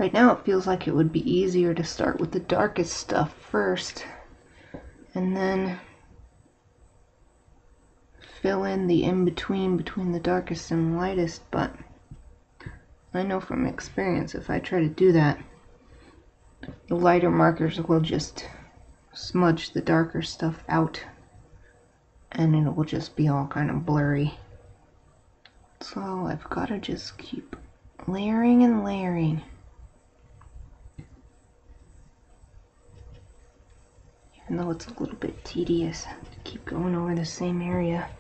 Right now it feels like it would be easier to start with the darkest stuff first and then fill in the in-between between the darkest and lightest, but I know from experience if I try to do that, the lighter markers will just smudge the darker stuff out and it will just be all kind of blurry. So I've got to just keep layering and layering. Even though it's a little bit tedious to keep going over the same area.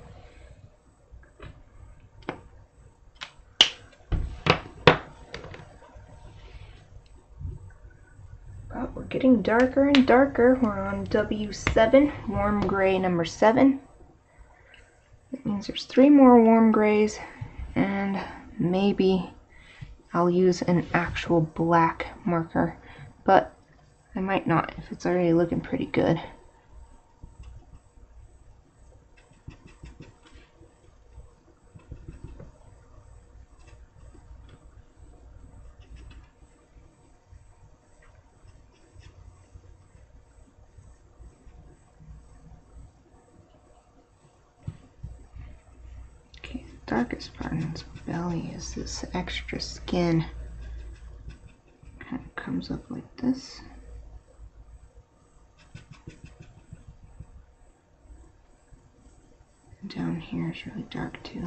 But we're getting darker and darker. We're on W7, warm gray number 7. That means there's 3 more warm grays, and maybe I'll use an actual black marker, but I might not if it's already looking pretty good. Okay, the darkest part in its belly is this extra skin. Kind of comes up like this. And down here is really dark too.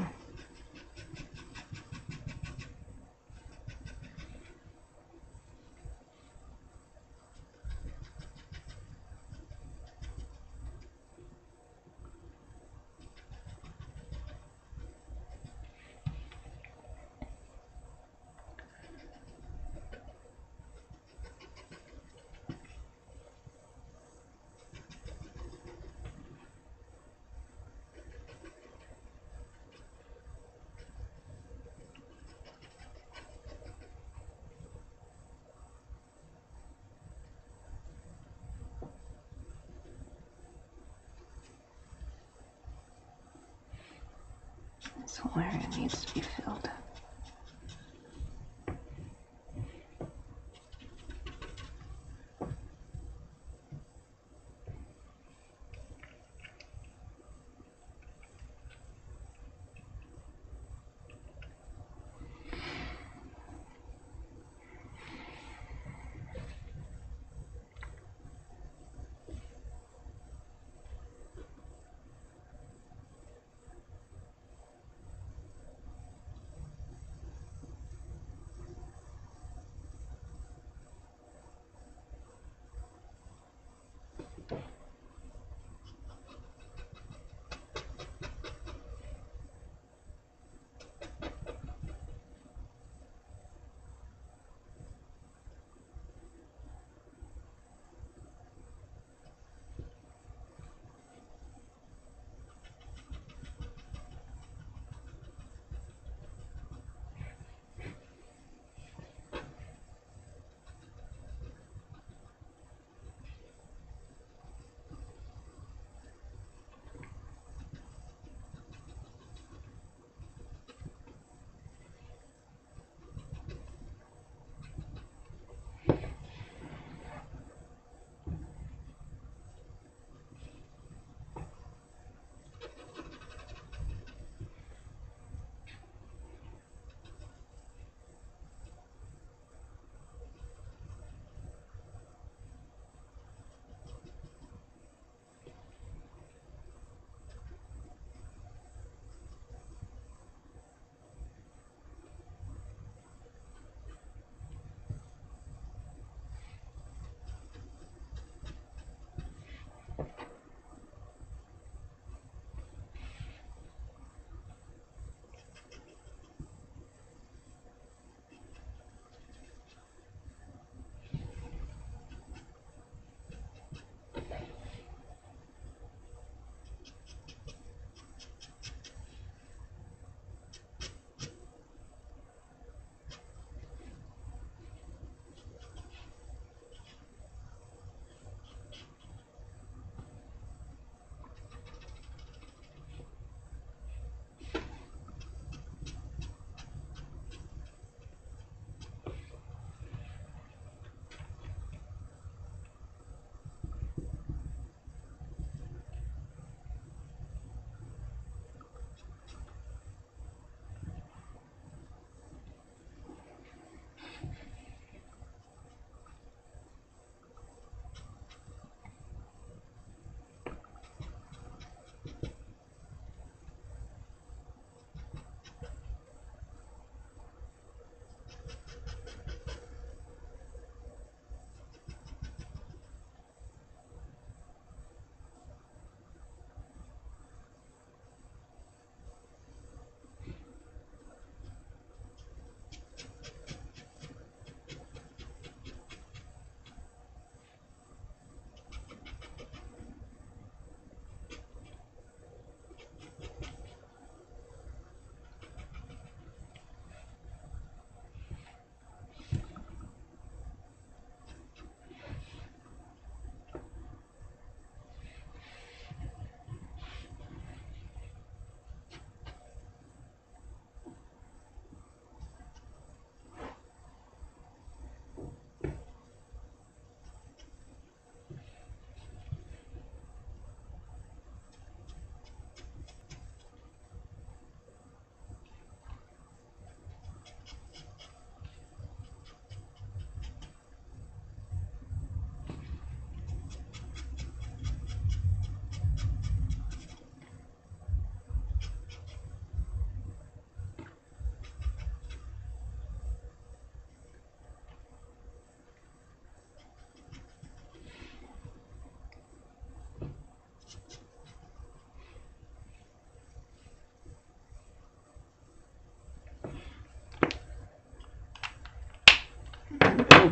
This whole area needs to be filled.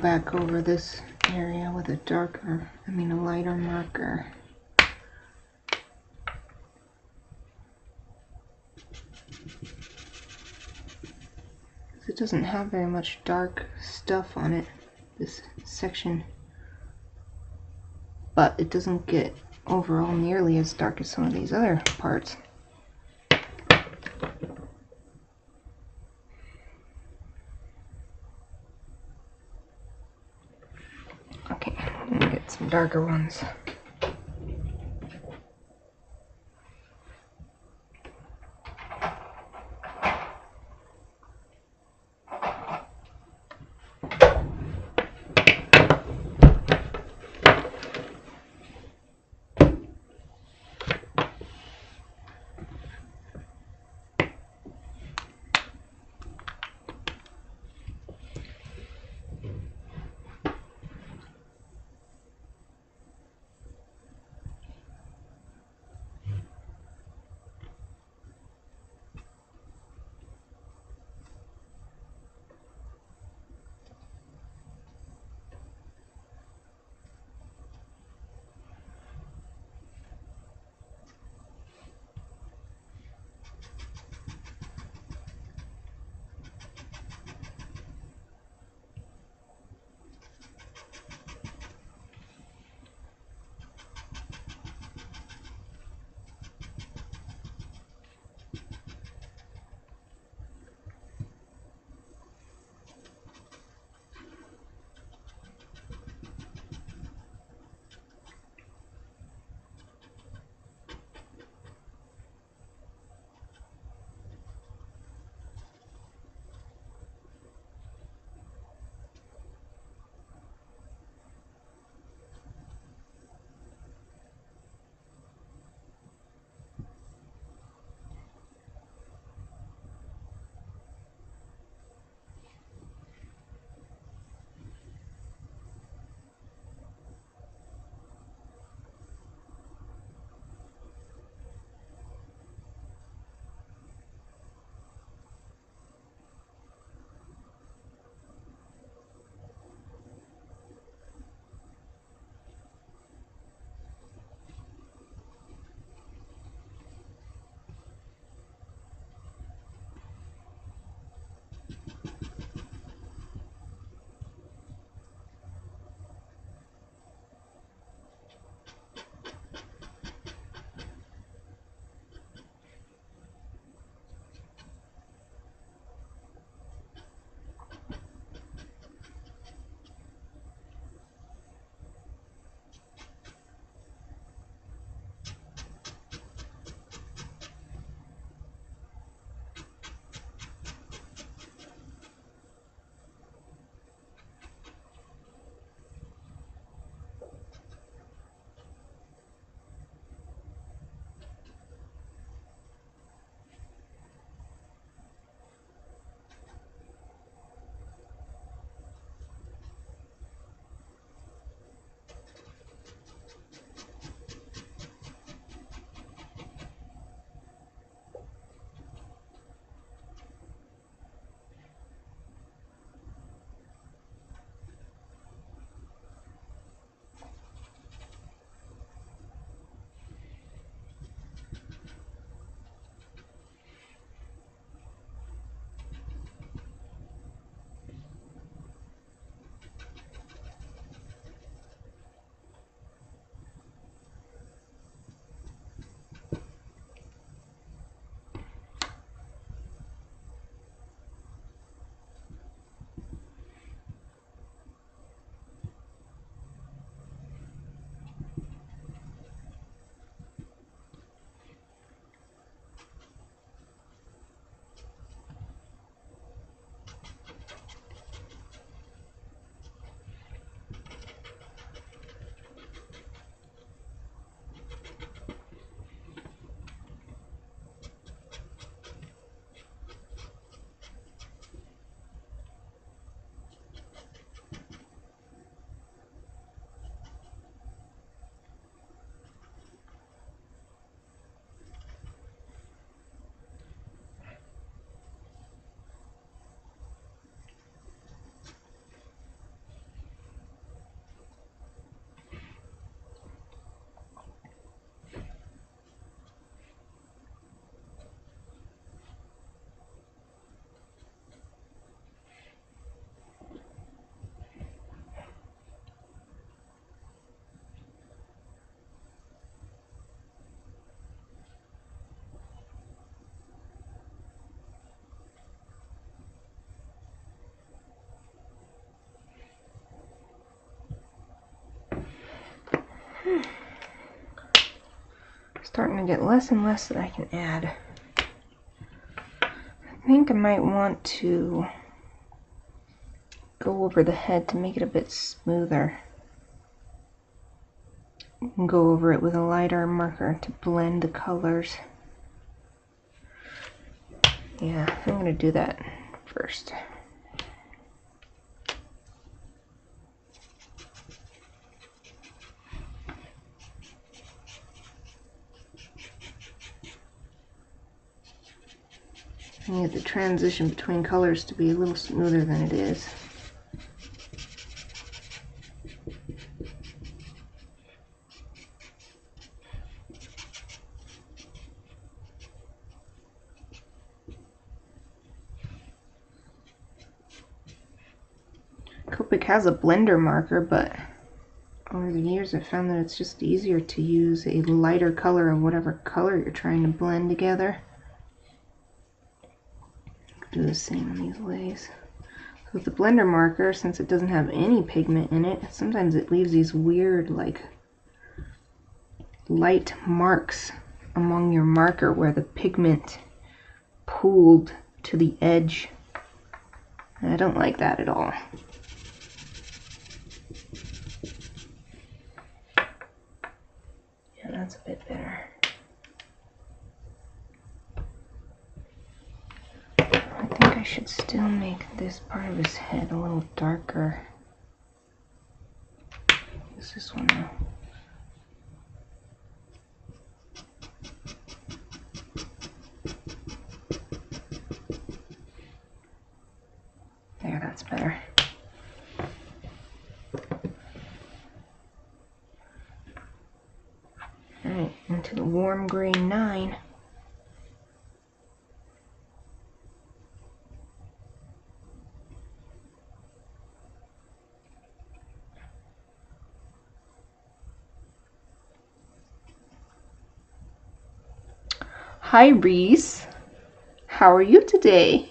back over this area with a lighter marker. It doesn't have very much dark stuff on it, this section, but it doesn't get overall nearly as dark as some of these other parts. Okay, I'm gonna get some darker ones. Starting to get less and less that I can add. I think I might want to go over the head to make it a bit smoother. And go over it with a lighter marker to blend the colors. Yeah, I'm going to do that first. I need the transition between colors to be a little smoother than it is. Copic has a blender marker, but over the years I've found that it's just easier to use a lighter color of whatever color you're trying to blend together. Do the same on these lays. So with the blender marker, since it doesn't have any pigment in it, sometimes it leaves these weird like light marks among your marker where the pigment pooled to the edge. And I don't like that at all. Yeah, that's a bit better. I think I should still make this part of his head a little darker. Use this one now. There, that's better. Alright, into the warm gray 9. Hi Reese, how are you today?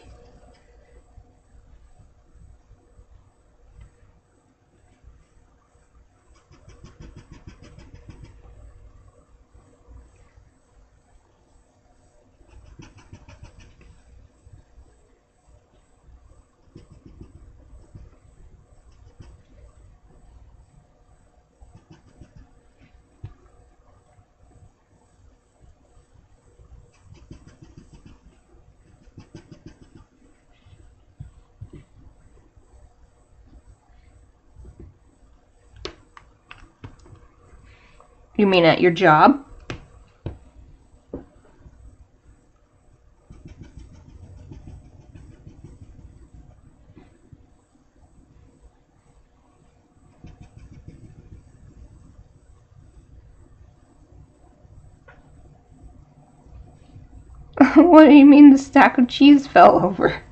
You mean at your job? What do you mean the stack of cheese fell over?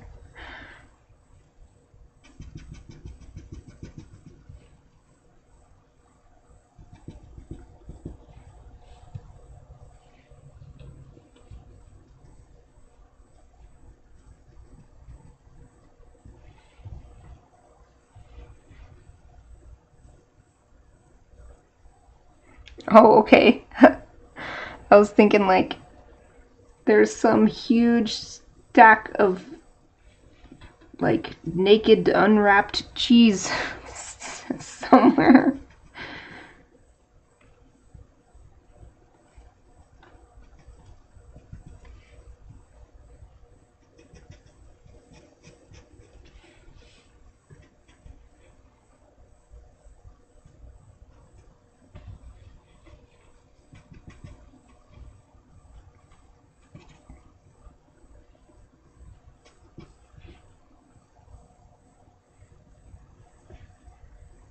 Oh, okay. I was thinking like there's some huge stack of like naked unwrapped cheese somewhere.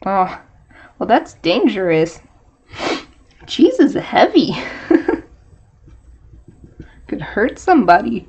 Oh, well that's dangerous. Cheese is heavy. Could hurt somebody.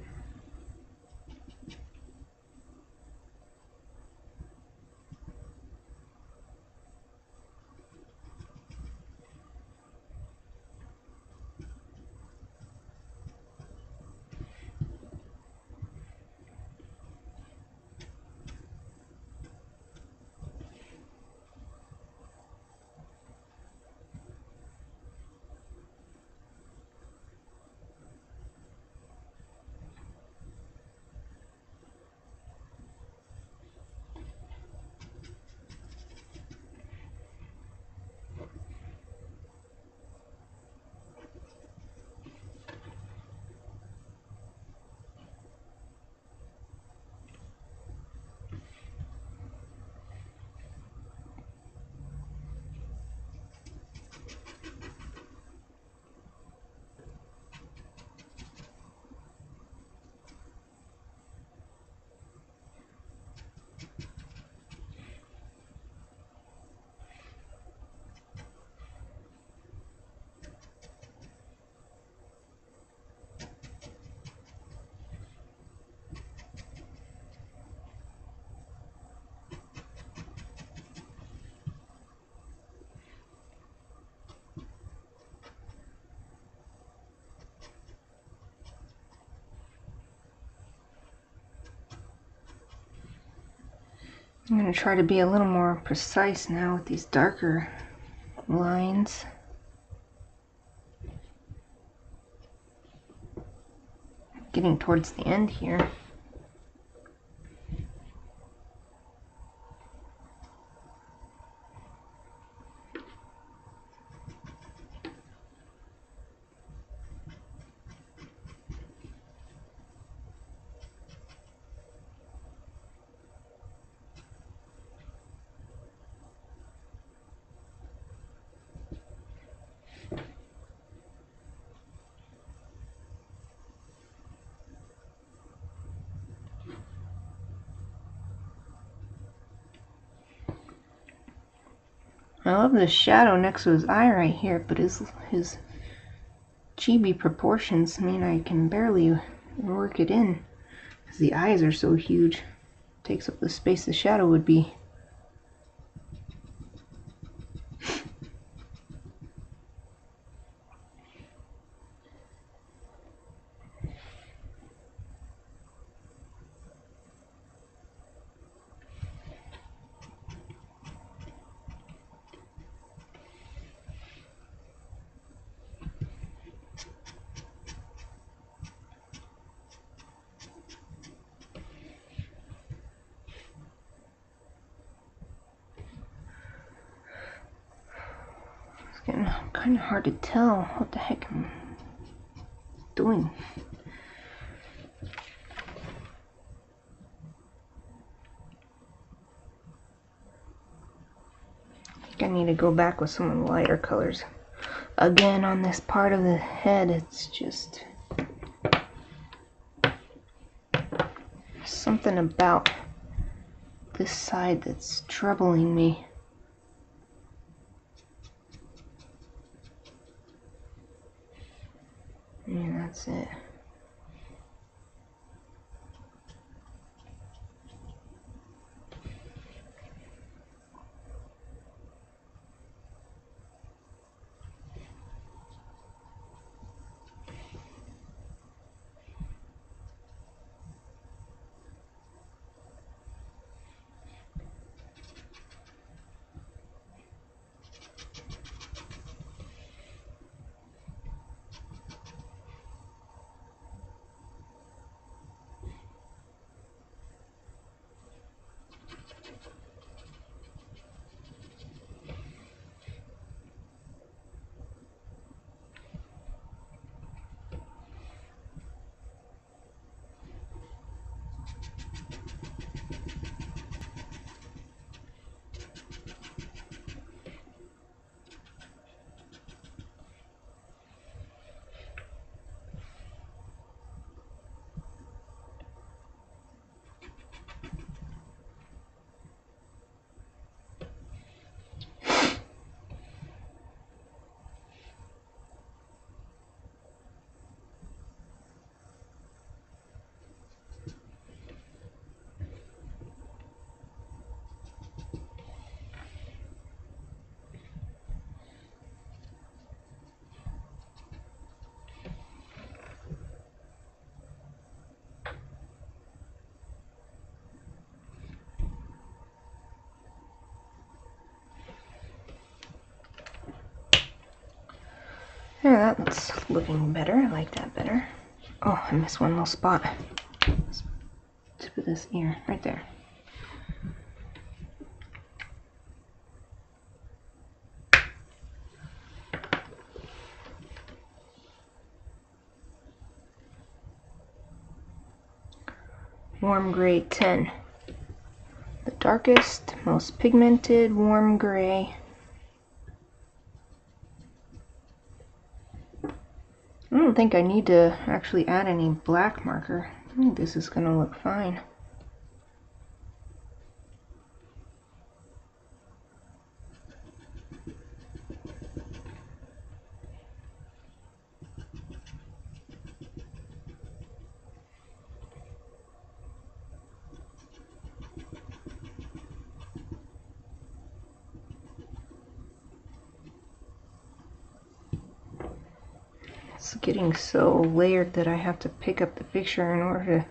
I'm going to try to be a little more precise now with these darker lines. Getting towards the end here. I love the shadow next to his eye right here, but his chibi proportions mean I can barely work it in because the eyes are so huge. It takes up the space the shadow would be. It's getting kind of hard to tell what the heck I'm doing. I think I need to go back with some of the lighter colors. Again, on this part of the head, it's just something about this side that's troubling me. And that's it. There, that's looking better. I like that better. Oh, I missed one little spot. Tip of this ear, right there. Warm gray 10. The darkest, most pigmented, warm gray. I don't think I need to actually add any black marker. I think this is going to look fine. It's getting so layered that I have to pick up the picture in order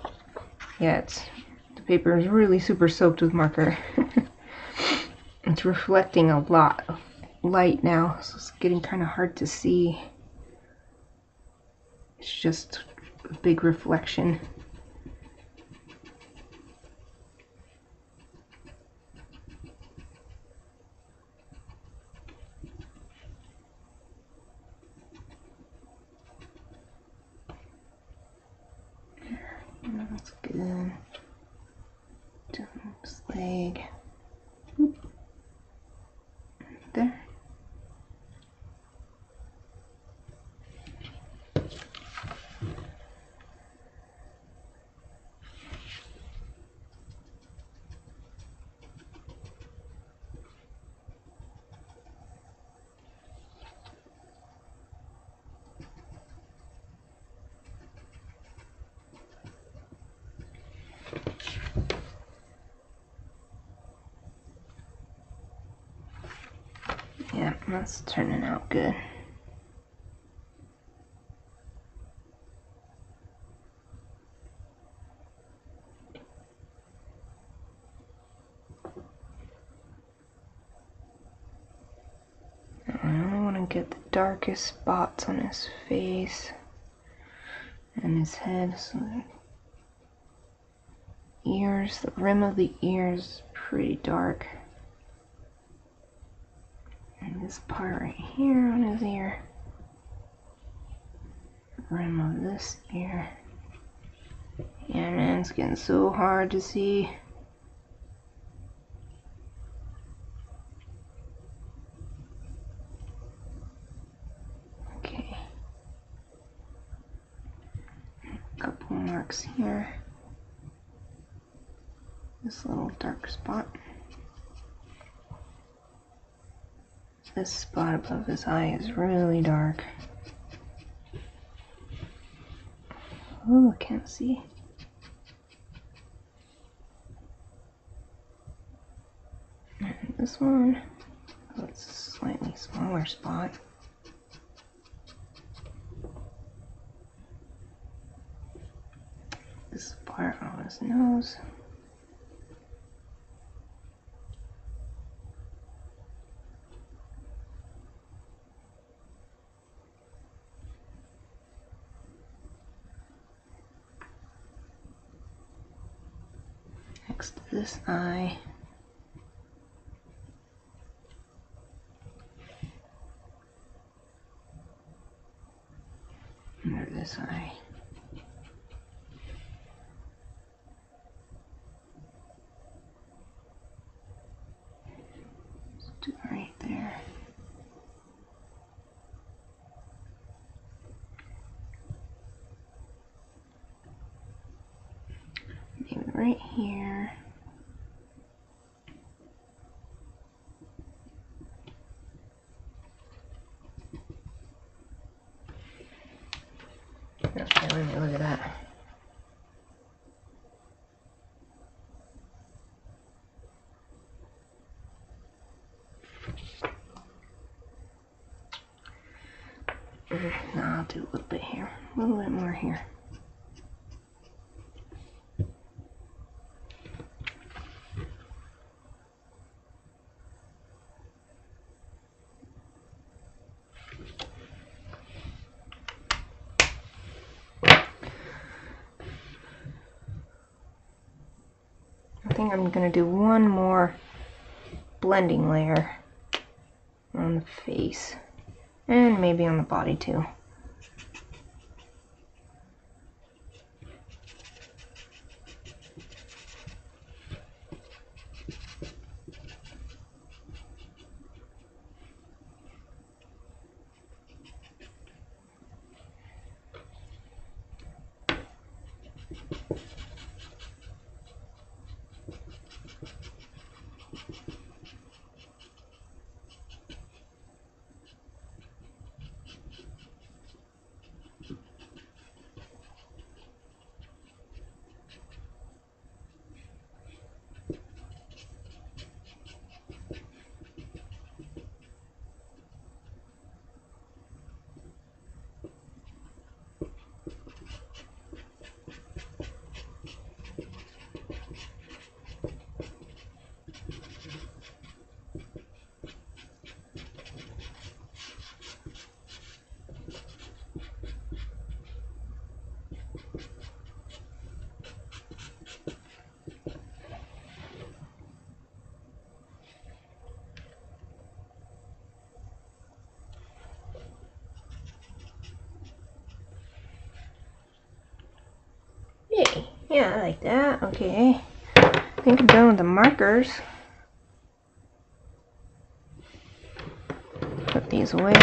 to... Yeah, it's paper is really super soaked with marker. It's reflecting a lot of light now, so it's getting kind of hard to see. It's just a big reflection. That's good. Down this leg. Oop. There. Yeah, that's turning out good. I only want to get the darkest spots on his face and his head. So the ears, the rim of the ears is pretty dark. And this part right here on his ear. The rim of this ear. Yeah, man, it's getting so hard to see. Okay. A couple marks here. This little dark spot. This spot above his eye is really dark. Oh, I can't see. And this one, oh, it's a slightly smaller spot. This part on his nose. Next to this eye. Under this eye. Let's do it right there. Maybe right here. Okay, let me look at that. No, I'll do a little bit here. A little bit more here. I think I'm going to do one more blending layer on the face and maybe on the body too. Yeah, I like that. Okay. I think I'm done with the markers. Put these away.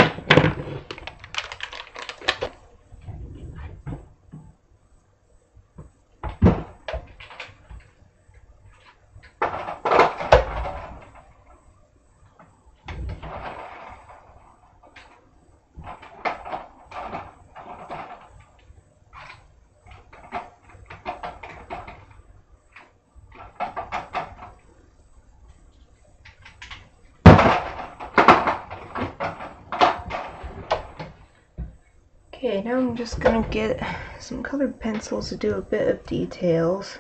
Okay, now I'm just gonna get some colored pencils to do a bit of details.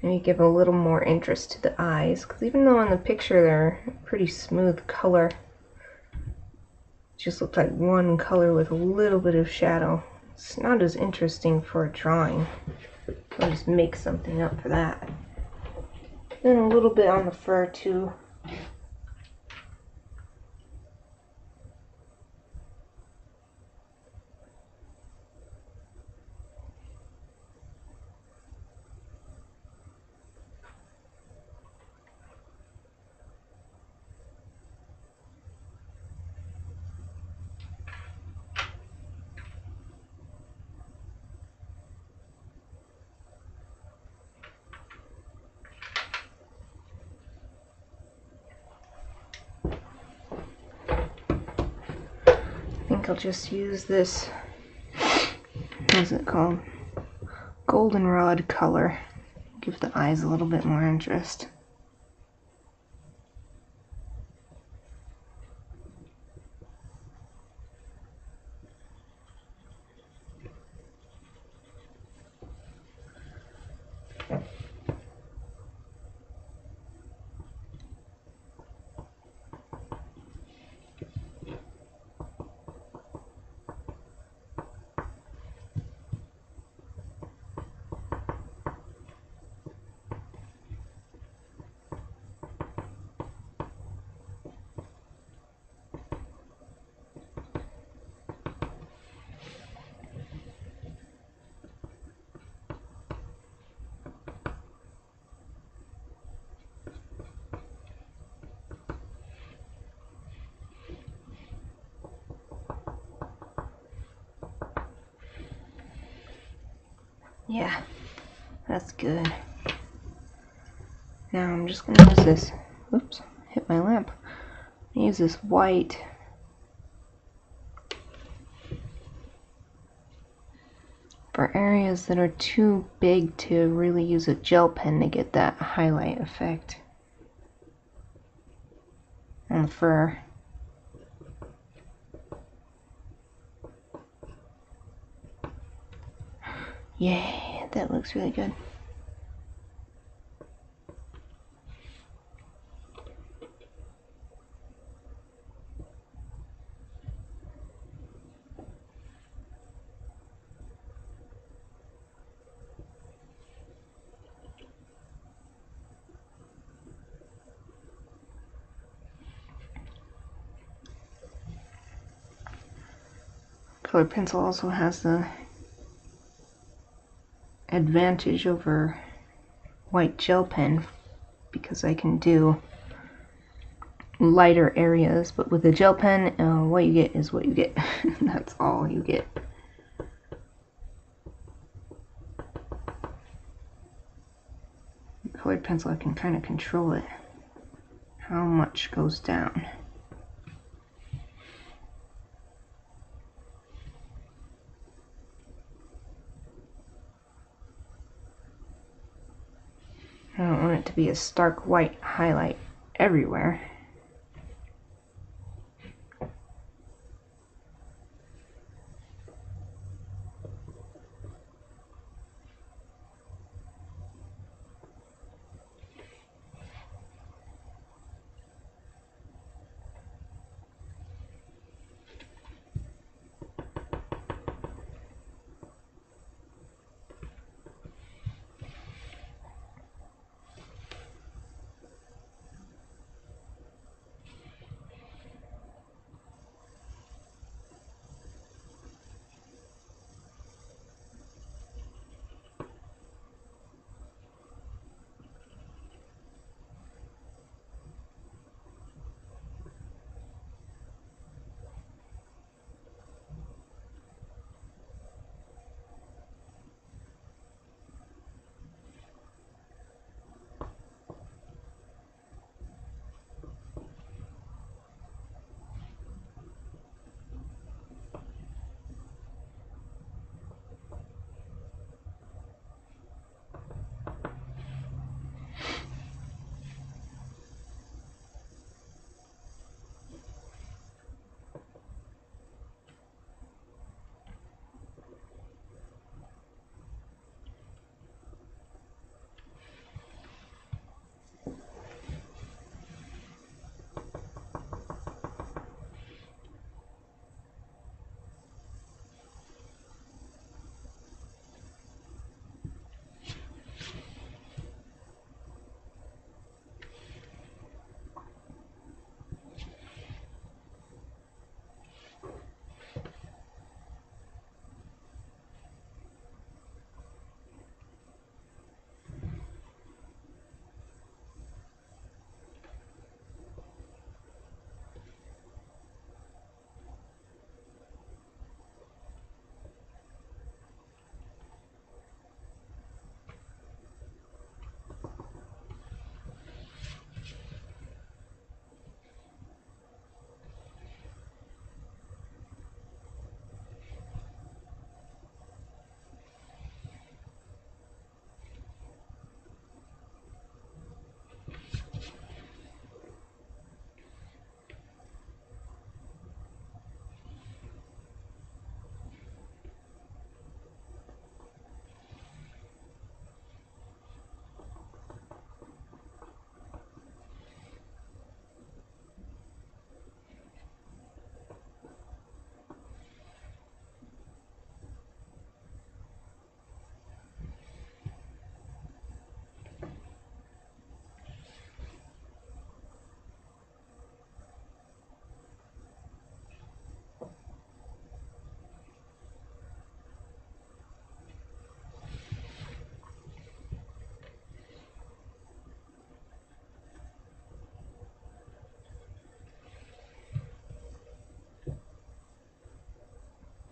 Maybe give a little more interest to the eyes, because even though in the picture they're pretty smooth color, it just looks like one color with a little bit of shadow. It's not as interesting for a drawing. I'll just make something up for that. And a little bit on the fur too. I think I'll just use this, what is it called? Goldenrod color. Give the eyes a little bit more interest. Yeah, that's good. Now I'm just going to use this, oops, hit my lamp. Use this white for areas that are too big to really use a gel pen to get that highlight effect on the fur. Yay, that looks really good. Colored pencil also has the advantage over white gel pen because I can do lighter areas, but with a gel pen, what you get is what you get. That's all you get. Colored pencil, I can kind of control it, how much goes down. I don't want it to be a stark white highlight everywhere.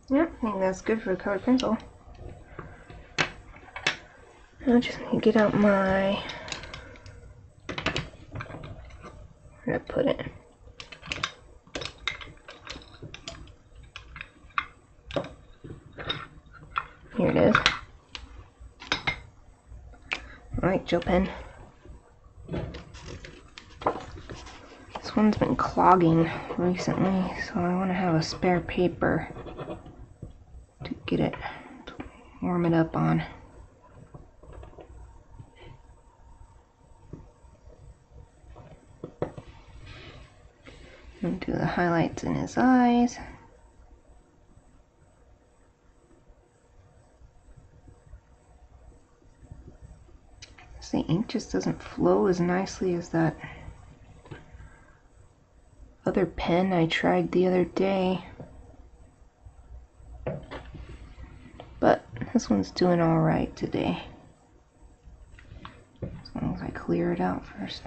Yep, I think that's good for a colored pencil. I just need to get out my... where'd I put it? Here it is. I like gel pen. This one's been clogging recently, so I want to have a spare paper to get it, to warm it up on. And do the highlights in his eyes. The ink just doesn't flow as nicely as that other pen I tried the other day. But this one's doing alright today. As long as I clear it out first.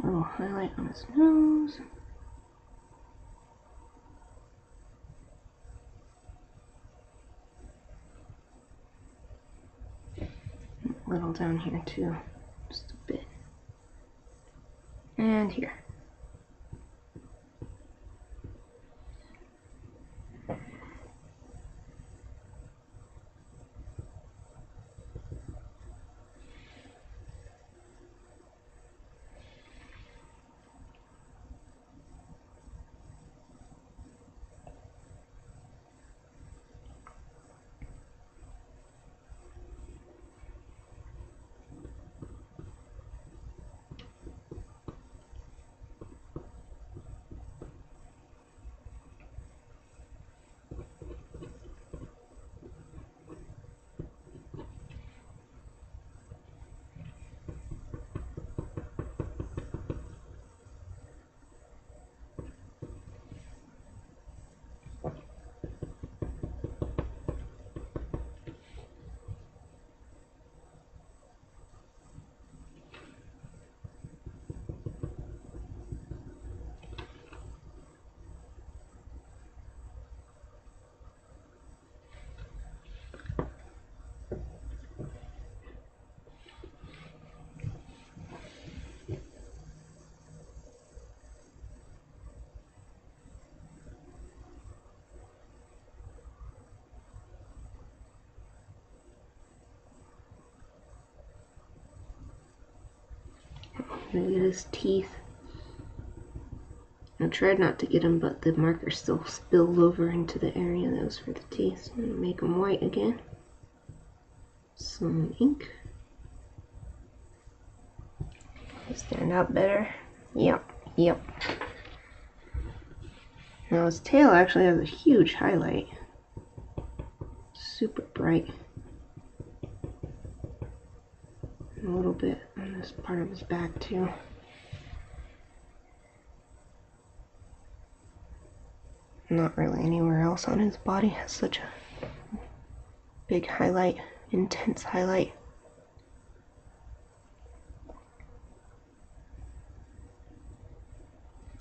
A little highlight on his nose. A little down here too, just a bit. And here. Look at his teeth. I tried not to get them, but the marker still spilled over into the area that was for the teeth. So I'm going to make them white again. Some ink. They stand out better. Yep, yep. Now his tail actually has a huge highlight. Super bright. A little bit on this part of his back too. Not really anywhere else on his body has such a big highlight, intense highlight.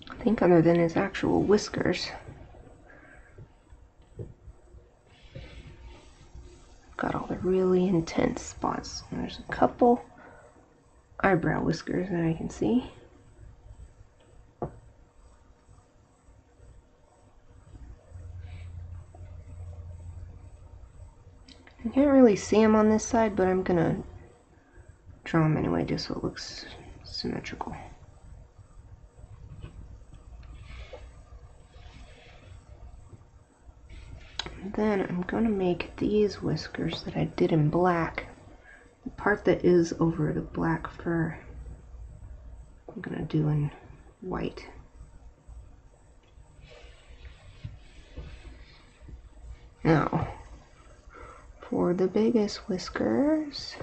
I think other than his actual whiskers. Got all the really intense spots. There's a couple eyebrow whiskers that I can see. You can't really see them on this side, but I'm gonna draw them anyway just so it looks symmetrical. And then I'm gonna make these whiskers that I did in black. The part that is over the black fur, I'm gonna do in white. Now, for the biggest whiskers,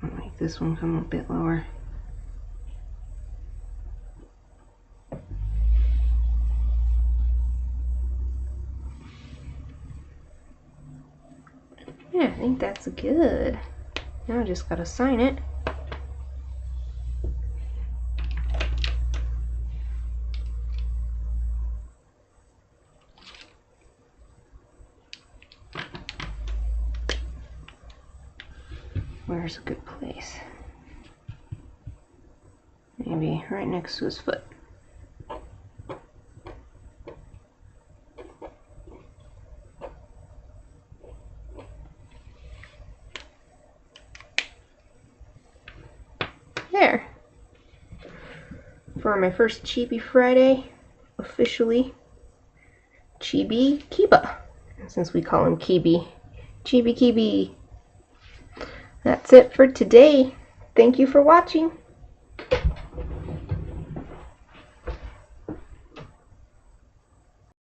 I'll make this one come a bit lower. Yeah, I think that's good. Now I just gotta sign it. Where's a good place? Maybe right next to his foot. There. For my first Chibi Friday, officially, Chibi Kiba. Since we call him Kibi. Chibi Kibi. That's it for today. Thank you for watching.